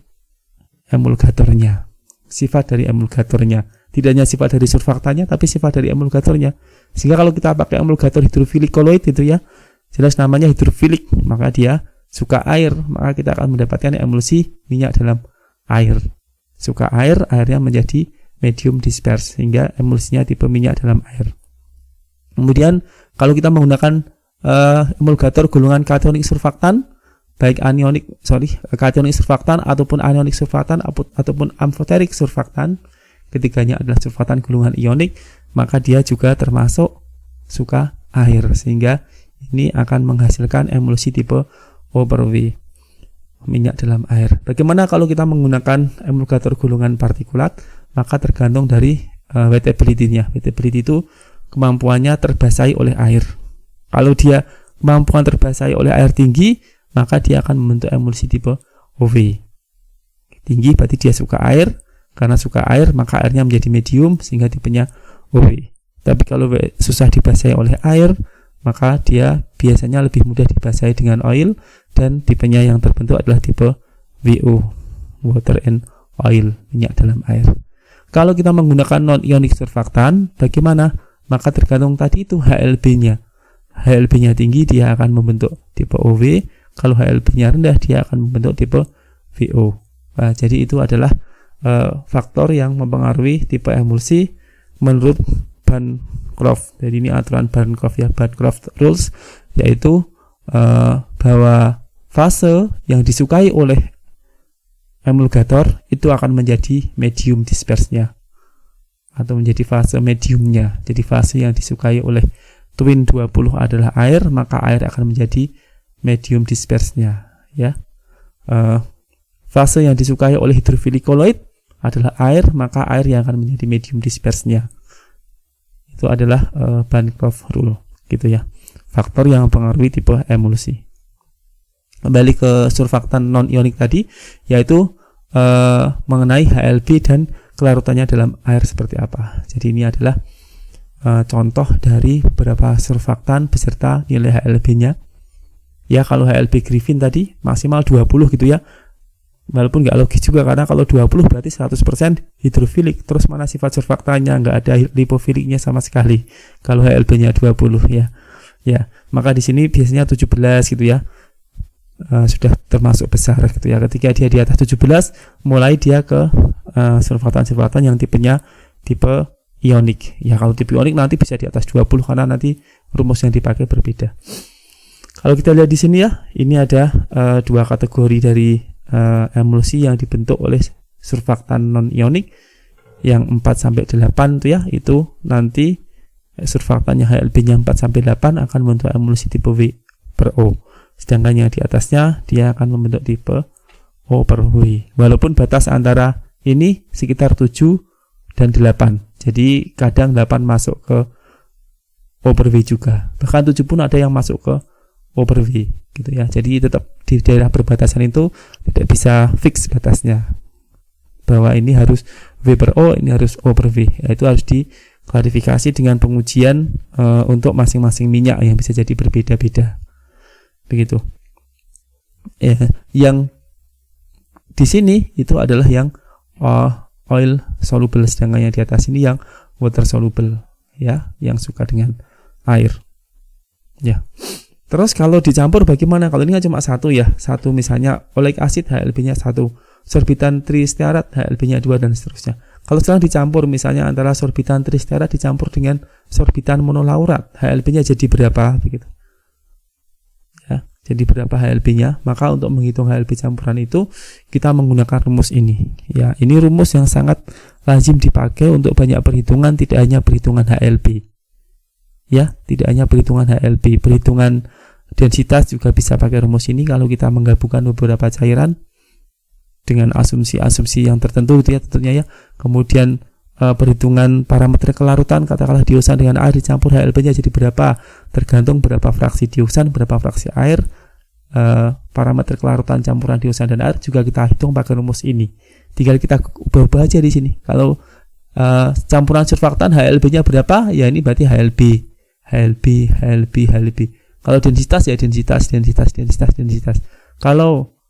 emulgatornya. Sifat dari emulgatornya. Tidak hanya sifat dari surfaktannya, tapi sifat dari emulgatornya. Sehingga kalau kita pakai emulgator hidrofilik koloid itu ya, jelas namanya hidrofilik, maka dia suka air, maka kita akan mendapatkan emulsi minyak dalam air. Suka air, airnya menjadi medium disperse, sehingga emulsinya tipe minyak dalam air. Kemudian kalau kita menggunakan emulgator golongan kationik surfaktan, baik kationik surfaktan ataupun anionic surfaktan ataupun amphoteric surfaktan, ketiganya adalah surfaktan golongan ionik, maka dia juga termasuk suka air, sehingga ini akan menghasilkan emulsi tipe O per V, minyak dalam air. Bagaimana kalau kita menggunakan emulgator gulungan partikulat? Maka tergantung dari wettability-nya. Wettability itu kemampuannya terbasahi oleh air. Kalau dia kemampuan terbasahi oleh air tinggi, maka dia akan membentuk emulsi tipe OV. Tinggi berarti dia suka air, karena suka air maka airnya menjadi medium sehingga tipenya OV. Tapi kalau susah dibasahi oleh air, maka dia biasanya lebih mudah dibasahi dengan oil, dan tipenya yang terbentuk adalah tipe WO, water and oil, minyak dalam air. Kalau kita menggunakan non-ionic surfaktan, bagaimana? Maka tergantung tadi itu HLB-nya. HLB-nya tinggi, dia akan membentuk tipe OV. Kalau HLB-nya rendah, dia akan membentuk tipe VO. Nah, jadi itu adalah faktor yang mempengaruhi tipe emulsi menurut Bancroft. Jadi ini aturan Bancroft ya, Bancroft Rules, yaitu bahwa fase yang disukai oleh emulgator itu akan menjadi medium disperse-nya atau menjadi fase mediumnya. Jadi fase yang disukai oleh twin 20 adalah air, maka air akan menjadi medium disperse-nya ya. Fase yang disukai oleh hydrophilic colloid adalah air, maka air yang akan menjadi medium disperse-nya. Itu adalah Bancroft Rule gitu ya. Faktor yang mempengaruhi tipe emulsi. Kembali ke surfaktan non-ionik tadi, yaitu mengenai HLB dan kelarutannya dalam air seperti apa. Jadi ini adalah contoh dari beberapa surfaktan beserta nilai HLB-nya. Ya, kalau HLB Griffin tadi maksimal 20 gitu ya. Walaupun nggak logis juga, karena kalau 20 berarti 100% hidrofilik. Terus mana sifat surfaktannya? Nggak ada lipofiliknya sama sekali. Kalau HLB-nya 20 ya. Ya, maka di sini biasanya 17 gitu ya. Sudah termasuk besar gitu ya. Ketika dia di atas 17, mulai dia ke surfaktan-surfaktan yang tipenya tipe ionik. Ya, kalau tipe ionik nanti bisa di atas 20 karena nanti rumus yang dipakai berbeda. Kalau kita lihat di sini ya, ini ada dua kategori dari emulsi yang dibentuk oleh surfaktan non-ionik. Yang 4 sampai 8 itu ya, itu nanti surfaktannya HLB-nya 4 sampai 8 akan membentuk emulsi tipe V per O. Sedangkan yang di atasnya dia akan membentuk tipe O per V. Walaupun batas antara ini sekitar 7 dan 8. Jadi kadang 8 masuk ke O per V juga. Bahkan 7 pun ada yang masuk ke O per V gitu ya. Jadi tetap di daerah perbatasan itu tidak bisa fix batasnya. Bahwa ini harus V per O, ini harus O per V. Ya, itu harus diklarifikasi dengan pengujian untuk masing-masing minyak yang bisa jadi berbeda-beda. Begitu. Yang di sini itu adalah yang oil soluble, sedangkan yang di atas ini yang water soluble ya, yang suka dengan air. Ya. Terus kalau dicampur bagaimana? Kalau ini kan cuma satu ya. Satu misalnya oleic acid HLB-nya 1, sorbitan tristearat HLB-nya 2 dan seterusnya. Kalau sekarang dicampur misalnya antara sorbitan tristearat dicampur dengan sorbitan monolaurat, HLB-nya jadi berapa begitu? Jadi berapa HLB-nya? Maka untuk menghitung HLB campuran itu kita menggunakan rumus ini. Ya, ini rumus yang sangat lazim dipakai untuk banyak perhitungan, tidak hanya perhitungan HLB. Ya, tidak hanya perhitungan HLB, perhitungan densitas juga bisa pakai rumus ini kalau kita menggabungkan beberapa cairan dengan asumsi-asumsi yang tertentu gitu ya tentunya ya. Kemudian perhitungan parameter kelarutan, katakanlah diosan dengan air dicampur HLB-nya jadi berapa, tergantung berapa fraksi diosan, berapa fraksi air. Parameter kelarutan campuran diosan dan air juga kita hitung pakai rumus ini. Tinggal kita ubah-ubah aja di sini. Kalau campuran surfaktan HLB-nya berapa, ya ini berarti HLB. Kalau densitas ya densitas. Kalau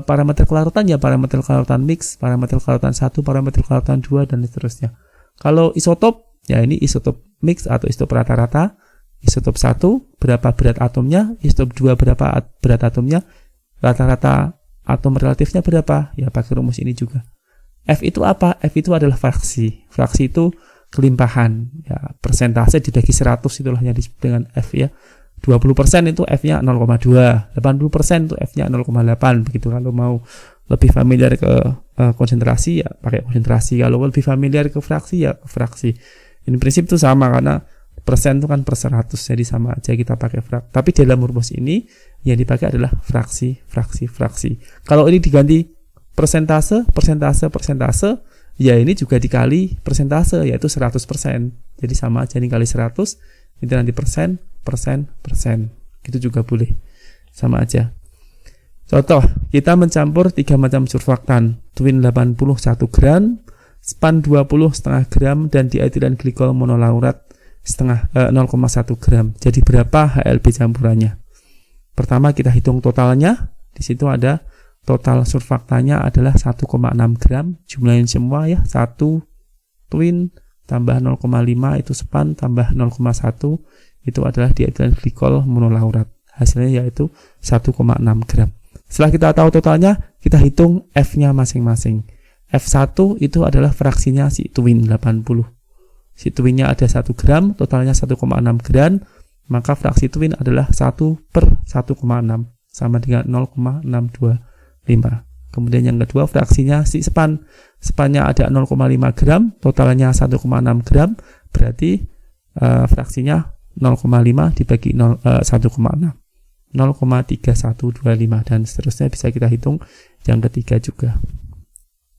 parameter kelarutan ya parameter kelarutan mix, parameter kelarutan 1, parameter kelarutan 2 dan seterusnya. Kalau isotop ya ini isotop mix atau isotop rata-rata. Isotop 1 berapa berat atomnya, isotop 2 berapa berat atomnya, rata-rata atom relatifnya berapa, ya pakai rumus ini juga. F itu apa? F itu adalah fraksi. Fraksi itu kelimpahan, ya persentase dibagi 100 itulah yang disebut dengan F ya. 20% itu F-nya 0,2, 80% itu F-nya 0,8 begitu. Kalau mau lebih familiar ke konsentrasi ya pakai konsentrasi, kalau lebih familiar ke fraksi ya ke fraksi. Ini prinsip itu sama karena persen itu kan per 100, jadi sama aja kita pakai fraksi. Tapi dalam rumus ini yang dipakai adalah fraksi. Kalau ini diganti persentase, ya ini juga dikali persentase, yaitu 100%. Jadi sama aja, ini kali 100, itu nanti persen. Itu juga boleh, sama aja. Contoh, kita mencampur 3 macam surfaktan, twin 80 1 gram, span 20 setengah gram, dan dietilen glikol monolaurat 0,1 gram. Jadi berapa HLB campurannya? Pertama kita hitung totalnya. Di situ ada total surfaktannya adalah 1,6 gram. Jumlahin semua ya. 1 twin tambah 0,5 itu span tambah 0,1 itu adalah dietilen glikol monolaurat. Hasilnya yaitu 1,6 gram. Setelah kita tahu totalnya, kita hitung F-nya masing-masing. F1 itu adalah fraksinya si twin 80. Si twinnya ada 1 gram, totalnya 1,6 gram, maka fraksi twin adalah 1/1,6 sama dengan 0,625. Kemudian yang kedua fraksinya si span. Spannya ada 0,5 gram, totalnya 1,6 gram, berarti fraksinya 0,5 dibagi 1,6. 0,3125 dan seterusnya, bisa kita hitung yang ketiga juga.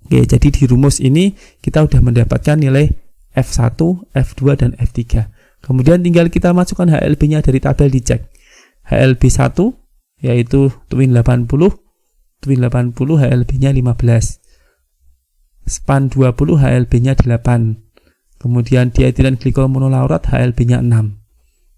Oke, jadi di rumus ini kita sudah mendapatkan nilai F1, F2, dan F3. Kemudian tinggal kita masukkan HLB-nya dari tabel, dicek. HLB 1 yaitu twin 80 HLB-nya 15. Span 20 HLB-nya 8. Kemudian dietilen glikol monolaurat HLB-nya 6.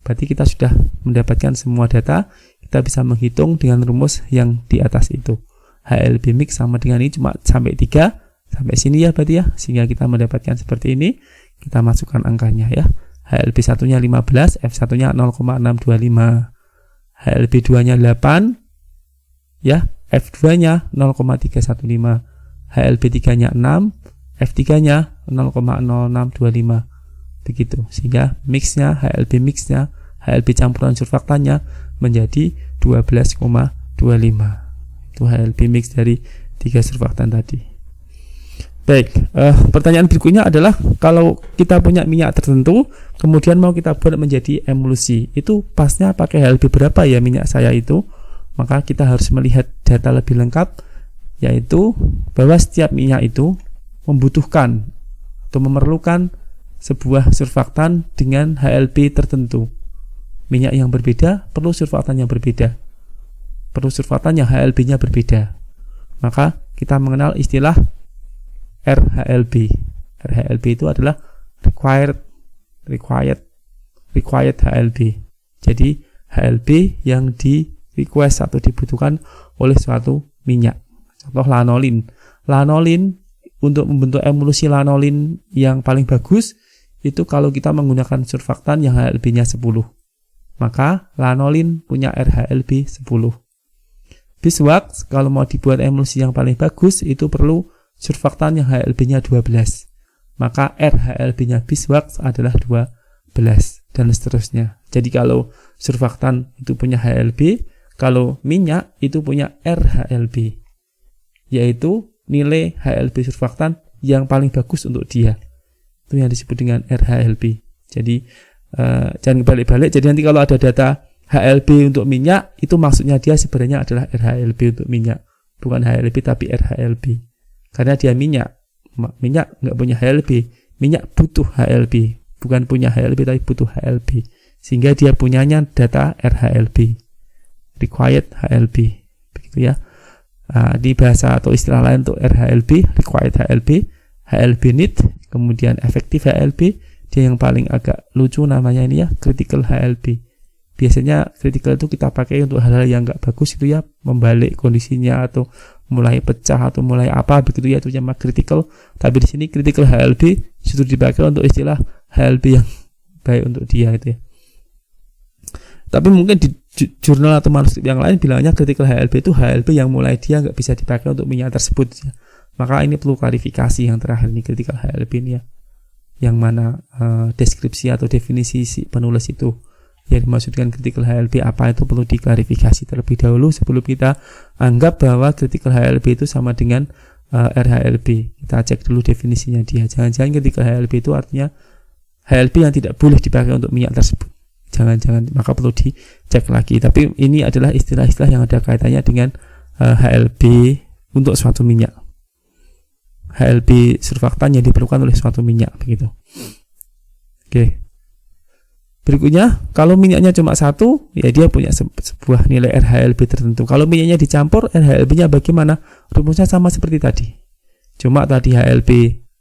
Berarti kita sudah mendapatkan semua data. Kita bisa menghitung dengan rumus yang di atas itu. HLB mix sama dengan ini cuma sampai 3. Sampai sini ya berarti ya. Sehingga kita mendapatkan seperti ini. Kita masukkan angkanya ya. HLB 1-nya 15, F1-nya 0,625. HLB 2-nya 8. Ya, F2-nya 0,315. HLB 3-nya 6, F3-nya 0,0625. Begitu. Sehingga mixnya, HLB mixnya, HLB campuran surfaktannya menjadi 12,25. Itu HLB mix dari 3 surfaktan tadi. Baik, pertanyaan berikutnya adalah kalau kita punya minyak tertentu, kemudian mau kita buat menjadi emulsi, itu pasnya pakai HLB berapa ya minyak saya itu? Maka kita harus melihat data lebih lengkap, yaitu bahwa setiap minyak itu membutuhkan atau memerlukan sebuah surfaktan dengan HLB tertentu. Minyak yang berbeda perlu surfaktan yang berbeda, perlu surfaktan yang HLB-nya berbeda. Maka kita mengenal istilah RHLB. RHLB itu adalah required HLB. Jadi HLB yang di request atau dibutuhkan oleh suatu minyak. Contoh lanolin. Lanolin, untuk membentuk emulsi lanolin yang paling bagus itu kalau kita menggunakan surfaktan yang HLB-nya 10. Maka lanolin punya RHLB 10. Beeswax kalau mau dibuat emulsi yang paling bagus itu perlu surfaktan yang HLB-nya 12. Maka RHLB-nya beeswax adalah 12 dan seterusnya. Jadi kalau surfaktan itu punya HLB, kalau minyak itu punya RHLB, yaitu nilai HLB surfaktan yang paling bagus untuk dia. Itu yang disebut dengan RHLB. Jadi jangan balik-balik. Jadi nanti kalau ada data HLB untuk minyak, itu maksudnya dia sebenarnya adalah RHLB untuk minyak, bukan HLB tapi RHLB. Karena dia minyak nggak punya HLB, minyak butuh HLB, bukan punya HLB tapi butuh HLB, sehingga dia punyanya data RHLB, required HLB, begitu ya. Di bahasa atau istilah lain untuk RHLB, required HLB, HLB need, kemudian efektif HLB, dia yang paling agak lucu namanya ini ya, critical HLB. Biasanya critical itu kita pakai untuk hal-hal yang nggak bagus itu ya, membalik kondisinya atau mulai pecah atau mulai apa begitu ya, itu nama critical. Tapi di sini critical HLB justru dipakai untuk istilah HLB yang baik untuk dia itu ya. Tapi mungkin di jurnal atau manuskrip yang lain bilangnya critical HLB itu HLB yang mulai dia nggak bisa dipakai untuk minyak tersebut ya. Maka ini perlu klarifikasi yang terakhir ini, critical HLB ini ya, yang mana deskripsi atau definisi si penulis itu yang dimaksudkan critical HLB apa itu perlu diklarifikasi terlebih dahulu sebelum kita anggap bahwa critical HLB itu sama dengan RHLB. Kita cek dulu definisinya dia. Jangan-jangan critical HLB itu artinya HLB yang tidak boleh dipakai untuk minyak tersebut. Jangan-jangan, maka perlu dicek lagi. Tapi ini adalah istilah-istilah yang ada kaitannya dengan HLB untuk suatu minyak. HLB surfaktan yang diperlukan oleh suatu minyak, begitu. Oke. Berikutnya, kalau minyaknya cuma satu, ya dia punya sebuah nilai RHLB tertentu. Kalau minyaknya dicampur, RHLB-nya bagaimana? Rumusnya sama seperti tadi. Cuma tadi HLB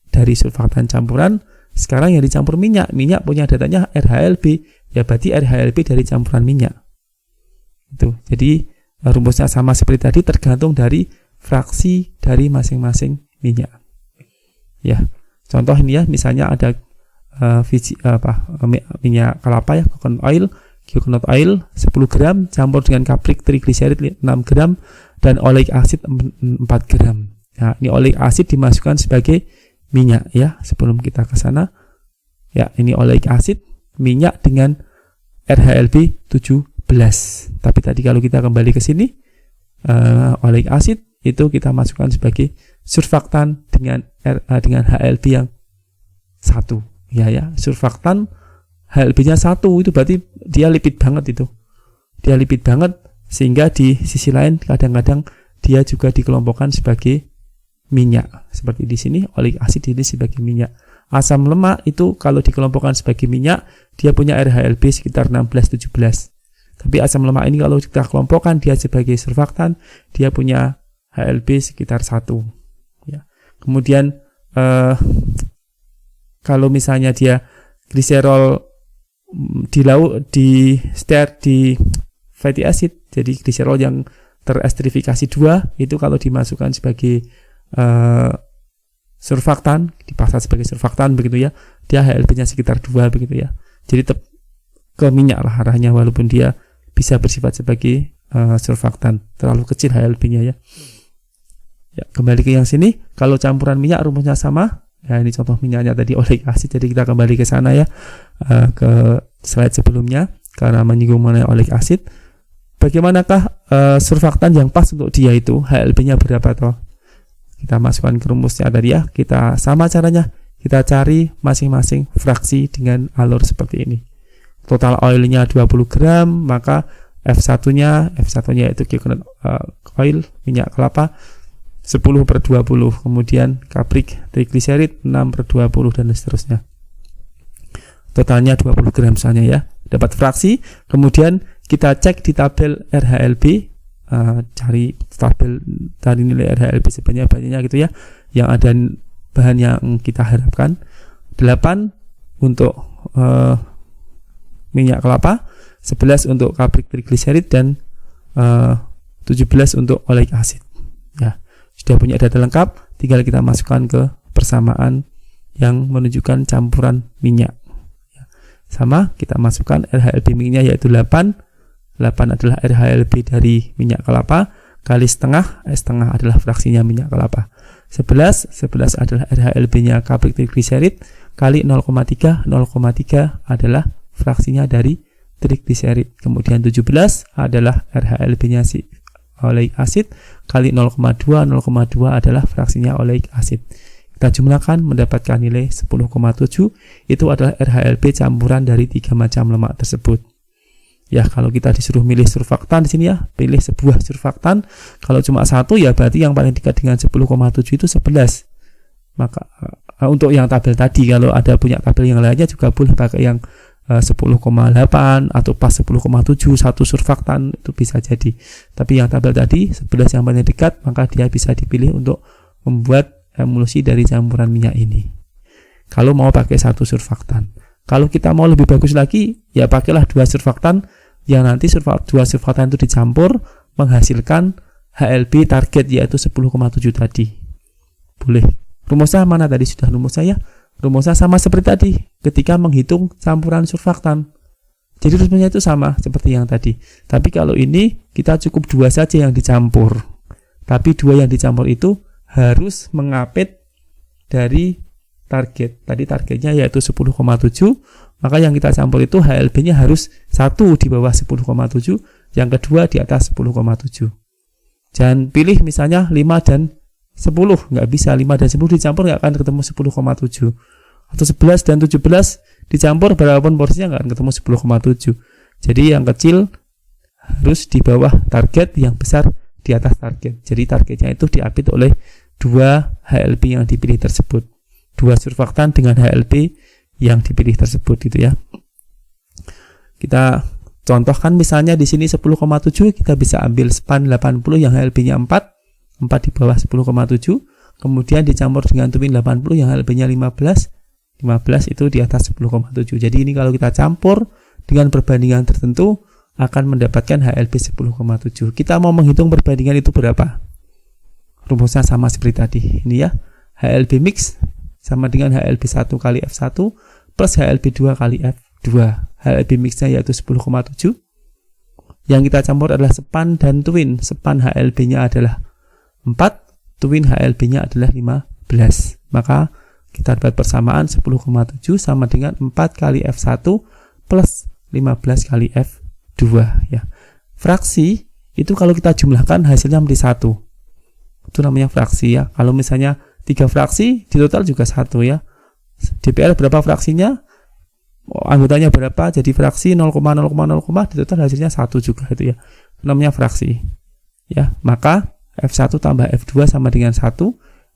dari surfaktan campuran, sekarang yang dicampur minyak punya datanya RHLB, ya berarti RHLB dari campuran minyak. Itu. Jadi rumusnya sama seperti tadi, tergantung dari fraksi dari masing-masing minyak. Ya, contoh ini ya, misalnya ada minyak kelapa ya, coconut oil 10 gram campur dengan kaprik trigliserid 6 gram dan oleic acid 4 gram. Nah, ini oleic acid dimasukkan sebagai minyak ya. Sebelum kita ke sana, ya ini oleic acid minyak dengan RHLB 17. Tapi tadi kalau kita kembali ke sini, oleic acid itu kita masukkan sebagai surfaktan dengan HLB yang 1. Ya, surfaktan HLB-nya 1 itu berarti dia lipid banget itu. Dia lipid banget sehingga di sisi lain kadang-kadang dia juga dikelompokkan sebagai minyak. Seperti di sini oleic acid ini sebagai minyak. Asam lemak itu kalau dikelompokkan sebagai minyak, dia punya RHLB sekitar 16-17. Tapi asam lemak ini kalau kita kelompokkan dia sebagai surfaktan, dia punya HLB sekitar 1. Ya. Kemudian kalau misalnya dia gliserol di fatty acid, jadi gliserol yang teresterifikasi 2 itu kalau dimasukkan sebagai surfaktan, dipasang sebagai surfaktan begitu ya, dia HLB-nya sekitar 2 begitu ya. Jadi ke minyak lah arahnya, walaupun dia bisa bersifat sebagai surfaktan, terlalu kecil HLB-nya ya. Ya, kembali ke yang sini, kalau campuran minyak rumusnya sama. Ya, ini contoh minyaknya tadi oleic acid, jadi kita kembali ke sana ya, ke slide sebelumnya karena menyinggung mengenai oleic acid. Bagaimanakah surfaktan yang pas untuk dia itu, HLB-nya berapa toh? Kita masukkan ke rumusnya tadi ya, kita sama caranya, kita cari masing-masing fraksi dengan alur seperti ini. Total oilnya 20 gram, maka F1-nya itu coconut oil, minyak kelapa 10/20, kemudian kaprik trigliserid 6/20 dan seterusnya. Totalnya 20 gram misalnya ya. Dapat fraksi, kemudian kita cek di tabel RHLB, cari tabel dari nilai RHLB sebanyak-banyaknya gitu ya, yang ada bahan yang kita harapkan. 8 untuk minyak kelapa, 11 untuk kaprik trigliserid dan 17 untuk oleic acid. Ya. Sudah punya data lengkap, tinggal kita masukkan ke persamaan yang menunjukkan campuran minyak. Sama, kita masukkan RHLB minyaknya yaitu 8 adalah RHLB dari minyak kelapa, kali setengah adalah fraksinya minyak kelapa. 11 adalah RHLB-nya kaprik trigliserid, kali 0,3 adalah fraksinya dari trigliserid. Kemudian 17 adalah RHLB-nya si oleic acid, kali 0,2 adalah fraksinya oleic acid. Kita jumlahkan mendapatkan nilai 10,7. Itu adalah RHLB campuran dari 3 macam lemak tersebut. Ya, kalau kita disuruh milih surfaktan di sini ya, pilih sebuah surfaktan. Kalau cuma satu ya berarti yang paling dekat dengan 10,7 itu 11. Maka untuk yang tabel tadi, kalau ada punya tabel yang lainnya juga boleh pakai yang 10,8 atau pas 10,7 satu surfaktan, itu bisa jadi. Tapi yang tabel tadi 11 yang paling dekat, maka dia bisa dipilih untuk membuat emulsi dari campuran minyak ini. Kalau mau pakai satu surfaktan. Kalau kita mau lebih bagus lagi, ya pakailah 2 surfaktan yang nanti 2 surfaktan itu dicampur menghasilkan HLB target yaitu 10,7 tadi. Boleh. Rumusnya mana tadi? Sudah rumus saya. Rumusnya sama seperti tadi ketika menghitung campuran surfaktan. Jadi rumusnya itu sama seperti yang tadi. Tapi kalau ini kita cukup 2 saja yang dicampur. Tapi 2 yang dicampur itu harus mengapit dari target. Tadi targetnya yaitu 10,7. Maka yang kita campur itu HLB-nya harus 1 di bawah 10,7. Yang kedua di atas 10,7. Jangan pilih misalnya 5 dan 10, nggak bisa. 5 dan 10 dicampur nggak akan ketemu 10,7. Atau 11 dan 17 dicampur berapapun porsinya nggak akan ketemu 10,7. Jadi yang kecil harus di bawah target, yang besar di atas target. Jadi targetnya itu diapit oleh 2 HLP yang dipilih tersebut, 2 surfaktan dengan HLP yang dipilih tersebut gitu ya. Kita contohkan misalnya di sini 10,7, kita bisa ambil span 80 yang HLP-nya 4 di bawah 10,7, kemudian dicampur dengan twin 80 yang HLP-nya 15 itu di atas 10,7. Jadi ini kalau kita campur dengan perbandingan tertentu akan mendapatkan HLP 10,7. Kita mau menghitung perbandingan itu berapa? Rumusnya sama seperti tadi. Ini ya, HLP mix sama dengan HLP 1 kali F1 plus HLP 2 kali F2. HLP mixnya yaitu 10,7. Yang kita campur adalah span dan twin. Span HLP-nya adalah 4, twin HLP-nya adalah 15. Maka kita dapat persamaan 10,7 sama dengan 4 kali F1 plus 15 kali F2 ya. Fraksi itu kalau kita jumlahkan hasilnya menjadi 1. Itu namanya fraksi ya. Kalau misalnya 3 fraksi di total juga 1 ya. DPR berapa fraksinya? Anggotanya berapa? Jadi fraksi 0,0,0, di total hasilnya 1 juga itu ya. Itu namanya fraksi. Ya, maka F1 tambah F2 sama dengan 1.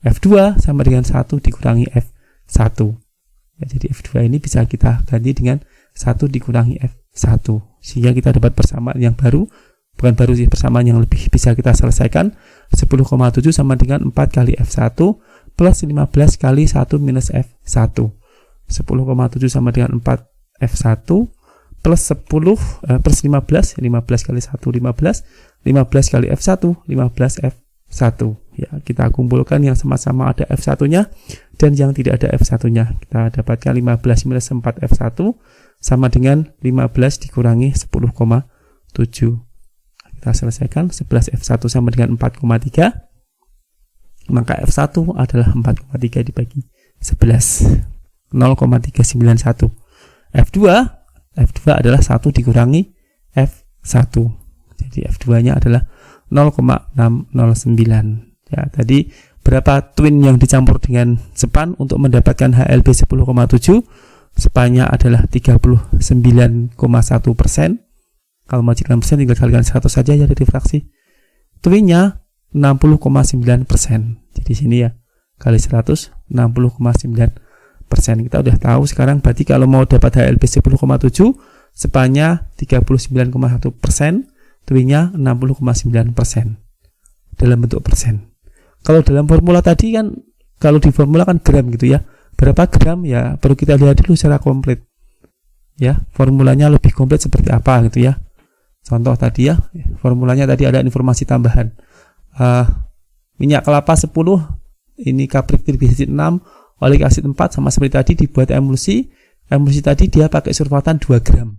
F2 sama dengan 1 dikurangi F1. Ya, jadi F2 ini bisa kita ganti dengan 1 dikurangi F1. Sehingga kita dapat persamaan yang baru. Bukan baru sih, persamaan yang lebih bisa kita selesaikan. 10,7 sama dengan 4 kali F1 plus 15 kali 1 minus F1. 10,7 sama dengan 4 F1 plus 10 plus 15 kali 1 15 kali F1 15 F1 ya. Kita kumpulkan yang sama-sama ada F1 nya dan yang tidak ada F1 nya. Kita dapatkan 15 minus 4 F1 sama dengan 15 dikurangi 10,7. Kita selesaikan. 11 F1 sama dengan 4,3, maka F1 adalah 4,3 dibagi 11, 0,391. F2 adalah 1 dikurangi F1. Jadi F2 nya adalah 0,609. Ya, tadi berapa twin yang dicampur dengan span untuk mendapatkan HLP 10,7? Spannya adalah 39,1%. Kalau mau cek 6% tinggal kalikan 100 saja ya dari fraksi. Twinnya 60,9%. Jadi sini ya, kali 100 60,9%. Kita udah tahu sekarang berarti kalau mau dapat HLP 10,7, spannya 39,1%, twinnya 60,9% dalam bentuk persen. Kalau dalam formula tadi kan, kalau di formula kan gram gitu ya. Berapa gram ya perlu kita lihat dulu secara komplit. Ya, formulanya lebih komplit seperti apa gitu ya. Contoh tadi ya, formulanya tadi ada informasi tambahan. Minyak kelapa 10, ini kaprik trigliserid 6, olik asid 4, sama seperti tadi dibuat emulsi. Emulsi tadi dia pakai surfaktan 2 gram.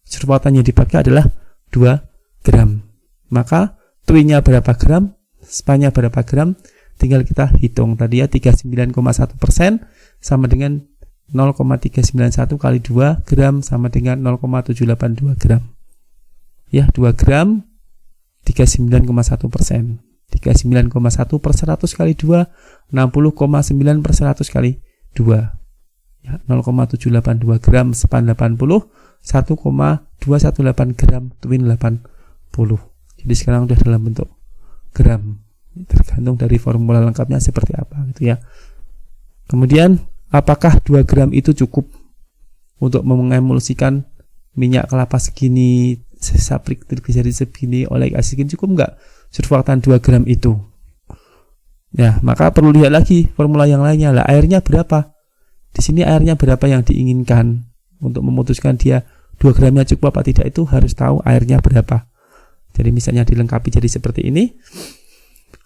Surfaktan yang dipakai adalah 2 gram. Maka twinnya berapa gram, spannya berapa gram, tinggal kita hitung tadi ya. 39,1% sama dengan 0,391 kali 2 gram sama dengan 0,782 gram. Ya, 2 gram 39,1%. 39,1 per 100 kali 2, 60,9 per 100 kali 2. Ya, 0,782 gram span 80, 1,218 gram twin 80. Jadi sekarang udah dalam bentuk gram. Tergantung dari formula lengkapnya seperti apa gitu ya. Kemudian apakah 2 gram itu cukup untuk mengemulsikan minyak kelapa segini, saprik trigliserid segini, oleic acid segini, cukup enggak surfaktan 2 gram itu? Ya, maka perlu lihat lagi formula yang lainnya lah. Airnya berapa? Di sini airnya berapa yang diinginkan untuk memutuskan dia 2 gramnya cukup apa tidak, itu harus tahu airnya berapa. Jadi misalnya dilengkapi jadi seperti ini.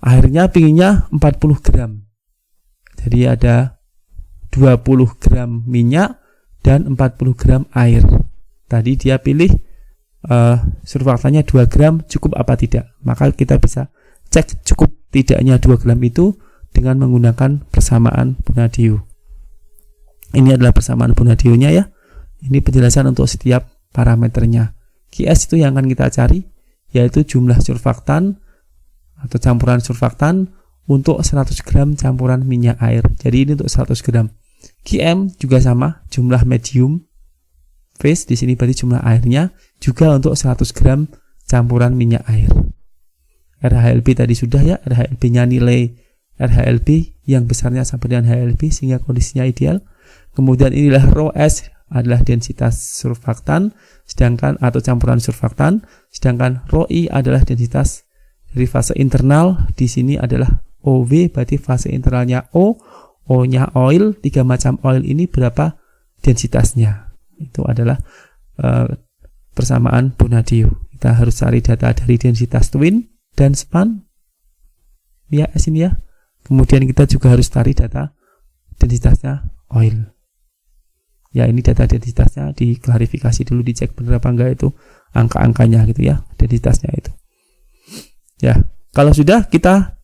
Airnya pinginnya 40 gram. Jadi ada 20 gram minyak dan 40 gram air. Tadi dia pilih surfaktannya 2 gram cukup apa tidak. Maka kita bisa cek cukup tidaknya 2 gram itu dengan menggunakan persamaan Bonadio. Ini adalah persamaan Bonadio-nya ya. Ini penjelasan untuk setiap parameternya. QS itu yang akan kita cari, yaitu jumlah surfaktan atau campuran surfaktan untuk 100 gram campuran minyak air. Jadi ini untuk 100 gram. QM juga sama, jumlah medium phase di sini berarti jumlah airnya juga untuk 100 gram campuran minyak air. RHLB tadi sudah ya, RHLB-nya nilai RHLB yang besarnya sama dengan HLB sehingga kondisinya ideal. Kemudian inilah rho S adalah densitas surfaktan sedangkan atau campuran surfaktan, sedangkan rho I adalah densitas dari fase internal. Di sini adalah OV berarti fase internalnya O, O-nya oil, 3 macam oil ini berapa densitasnya. Itu adalah persamaan Bonadio. Kita harus cari data dari densitas twin dan span ya sini ya. Kemudian kita juga harus cari data densitasnya oil. Ya ini data densitasnya diklarifikasi dulu, dicek benar apa enggak itu angka-angkanya gitu ya, densitasnya itu. Ya, kalau sudah kita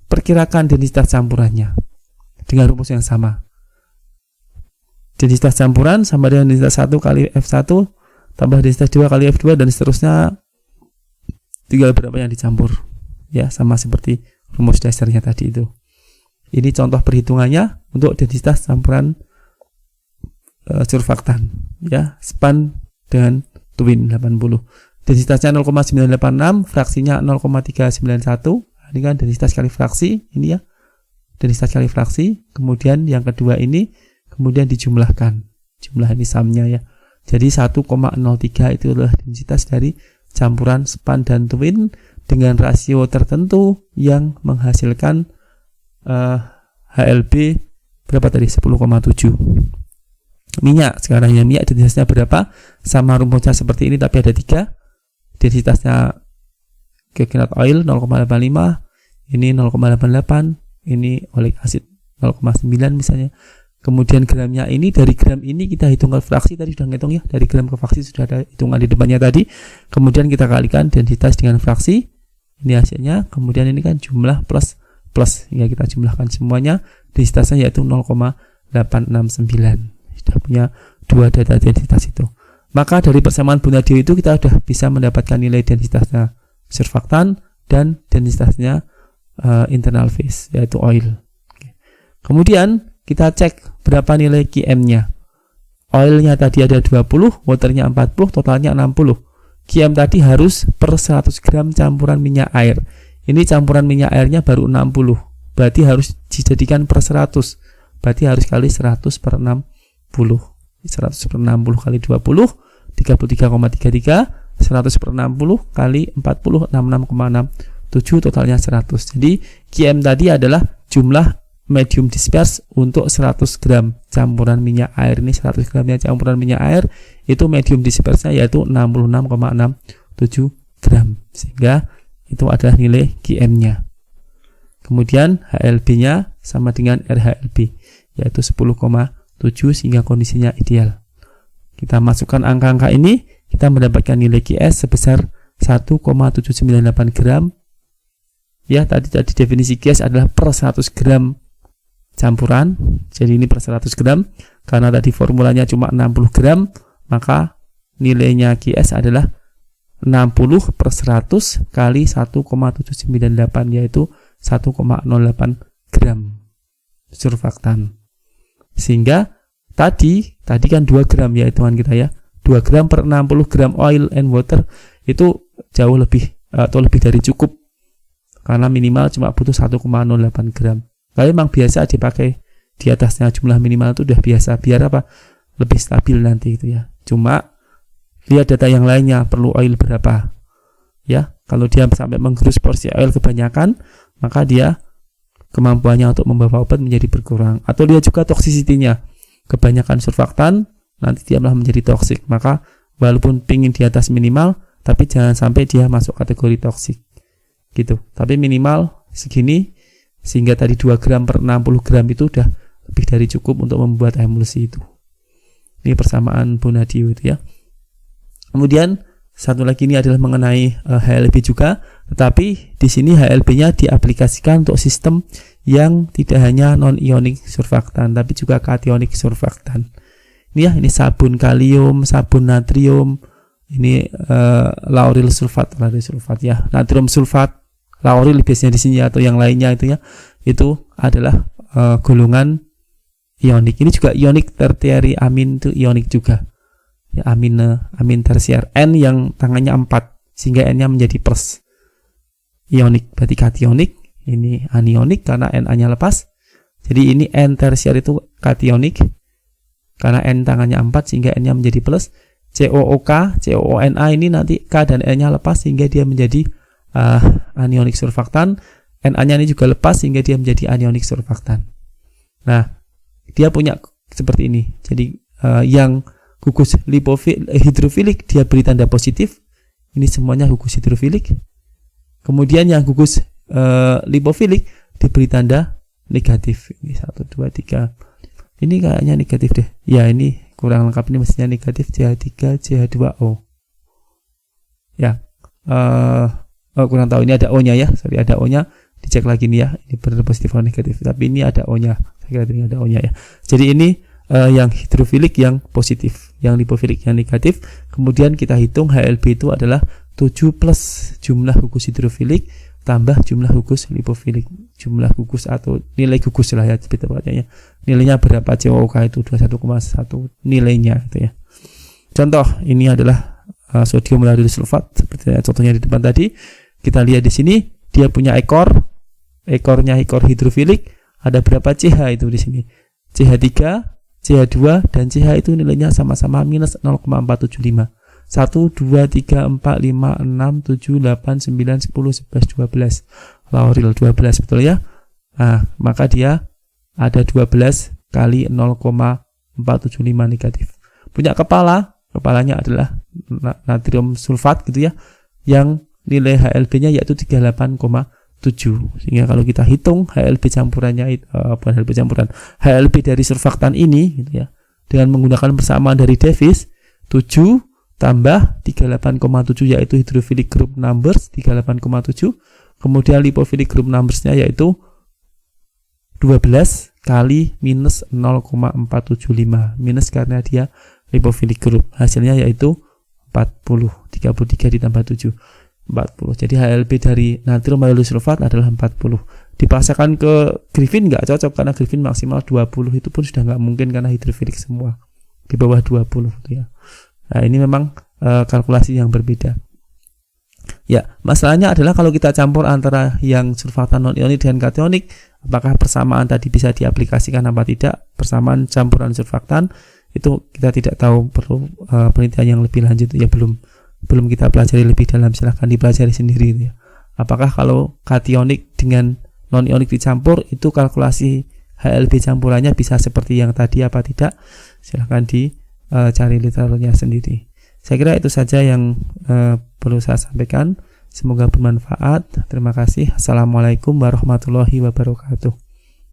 perkirakan densitas campurannya dengan rumus yang sama. Densitas campuran sama dengan densitas 1 kali F1 tambah densitas 2 kali F2 dan seterusnya, tinggal berapa yang dicampur. Ya, sama seperti rumus dasarnya tadi itu. Ini contoh perhitungannya untuk densitas campuran surfaktan. Ya, span dengan twin 80. Densitasnya 0,986, fraksinya 0,391. Ini kan densitas kali fraksi, ini ya. Densitas kali fraksi. Kemudian yang kedua ini kemudian dijumlahkan. Jumlah ini samnya ya. Jadi 1,03 itu adalah densitas dari campuran span dan twin dengan rasio tertentu yang menghasilkan HLB berapa tadi? 10,7. Minyak, sekarang yang minyak densitasnya berapa? Sama rumusnya seperti ini tapi ada 3. Densitasnya coconut oil 0,85, ini 0,88, ini oleic acid 0,9 misalnya. Kemudian gramnya ini, dari gram ini kita hitung ke fraksi, tadi sudah ngitung ya, dari gram ke fraksi sudah ada hitungan di depannya tadi. Kemudian kita kalikan densitas dengan fraksi, ini hasilnya. Kemudian ini kan jumlah plus ya, kita jumlahkan semuanya, densitasnya yaitu 0,869. Sudah punya 2 data densitas itu. Maka dari persamaan Bonadio itu kita sudah bisa mendapatkan nilai densitasnya surfaktan dan densitasnya internal phase yaitu oil. Kemudian kita cek berapa nilai QM-nya. Oilnya tadi ada 20, waternya 40, totalnya 60. QM tadi harus per 100 gram campuran minyak air. Ini campuran minyak airnya baru 60. Berarti harus dijadikan per 100. Berarti harus kali 100 per 60. 100 per 60 kali 20, 33,33. 100 per 60 kali 40, 66,67, totalnya 100. Jadi QM tadi adalah jumlah medium disperse untuk 100 gram campuran minyak air. Ini 100 gramnya campuran minyak air, itu medium disperse-nya yaitu 66,67 gram. Sehingga itu adalah nilai QM-nya. Kemudian HLB-nya sama dengan RHLB, yaitu 10,7 sehingga kondisinya ideal. Kita masukkan angka-angka ini, kita mendapatkan nilai QS sebesar 1,798 gram. Ya, tadi definisi QS adalah per 100 gram campuran. Jadi ini per 100 gram. Karena tadi formulanya cuma 60 gram, maka nilainya QS adalah 60 per 100 kali 1,798, yaitu 1,08 gram surfaktan. Sehingga tadi kan 2 gram ya hitungan kita ya. 2 gram per 60 gram oil and water itu jauh lebih atau lebih dari cukup. Karena minimal cuma butuh 1,08 gram. Kalau memang biasa dipakai di atasnya jumlah minimal itu udah biasa. Biar apa? Lebih stabil nanti gitu ya. Cuma lihat data yang lainnya, perlu oil berapa. Ya, kalau dia sampai menggerus porsi oil kebanyakan, maka dia kemampuannya untuk membawa obat menjadi berkurang. Atau lihat juga toxicity-nya. Kebanyakan surfaktan nanti dia malah menjadi toksik. Maka walaupun pingin di atas minimal, tapi jangan sampai dia masuk kategori toksik. Gitu. Tapi minimal segini, sehingga tadi 2 gram per 60 gram itu udah lebih dari cukup untuk membuat emulsi itu. Ini persamaan Bonadio itu ya. Kemudian satu lagi ini adalah mengenai HLB juga, tetapi di sini HLB-nya diaplikasikan untuk sistem yang tidak hanya non-ionik surfaktan, tapi juga kationik surfaktan. Ini ya, ini sabun kalium, sabun natrium, ini lauril sulfat ya, natrium sulfat, lauril biasanya di sini atau yang lainnya itu ya, itu adalah golongan ionik. Ini juga ionik tertiary amin itu ionik juga. Ya, amin tersier. N yang tangannya 4 sehingga N-nya menjadi plus. Ionik berarti kationik. Ini anionik karena Na-nya lepas. Jadi ini N tersier itu kationik karena N tangannya 4 sehingga N-nya menjadi plus. COOK, COONA ini nanti K dan N-nya lepas sehingga dia menjadi anionik surfaktan. Na-nya ini juga lepas sehingga dia menjadi anionik surfaktan. Nah, dia punya seperti ini. Jadi yang gugus hidrofilik dia beri tanda positif. Ini semuanya gugus hidrofilik. Kemudian yang gugus lipofilik diberi tanda negatif. Ini 1, 2, 3. Ini kayaknya negatif deh. Ya, ini kurang lengkap, ini mestinya negatif CH3 CH2O. Ya. Kurang tahu, ini ada O-nya ya. Sorry, ada O-nya. Dicek lagi nih ya. Ini benar positif atau negatif. Tapi ini ada O-nya. Saya kira ini ada O-nya ya. Jadi ini yang hidrofilik yang positif, yang lipofilik yang negatif. Kemudian kita hitung HLB itu adalah 7 plus jumlah gugus hidrofilik tambah jumlah gugus lipofilik. Jumlah gugus atau nilai gugus lah ya, tepatnya. Nilainya berapa? COOK itu 21,1 nilainya gitu ya. Contoh, ini adalah sodium lauryl sulfat seperti contohnya di depan tadi. Kita lihat di sini dia punya ekornya ekor hidrofilik. Ada berapa CH itu di sini? CH3, CH2 dan CH itu nilainya sama-sama minus 0,475. 1, 2, 3, 4, 5, 6, 7, 8, 9, 10, 11, 12. Lauryl 12, betul ya? Nah, maka dia ada 12 kali 0,475 negatif. Punya kepalanya adalah natrium sulfat gitu ya, yang nilai HLB-nya yaitu 38,7. Sehingga kalau kita hitung HLB campurannya HLB dari surfaktan ini gitu ya, dengan menggunakan persamaan dari Davis 7 tambah 38,7 yaitu hidrofilik group numbers 38,7, kemudian lipofilik group numbersnya yaitu 12 kali minus 0,475 minus karena dia lipofilik group, hasilnya yaitu 40. 33 ditambah 7 40. Jadi HLB dari natrium lauryl sulfat adalah 40. Dipaksakan ke Griffin nggak cocok karena Griffin maksimal 20, itu pun sudah nggak mungkin karena hidrofilik semua di bawah 20 gitu ya. Nah, ini memang kalkulasi yang berbeda. Ya, masalahnya adalah kalau kita campur antara yang surfaktan non-ionik dengan kationik, apakah persamaan tadi bisa diaplikasikan apa tidak? Persamaan campuran surfaktan itu kita tidak tahu, perlu penelitian yang lebih lanjut ya, belum kita pelajari lebih dalam, silahkan dipelajari sendiri ya. Apakah kalau kationik dengan non-ionik dicampur itu kalkulasi HLB campurannya bisa seperti yang tadi apa tidak? Silahkan cari literaturnya sendiri. Saya kira itu saja yang perlu saya sampaikan. Semoga bermanfaat. Terima kasih. Assalamualaikum warahmatullahi wabarakatuh.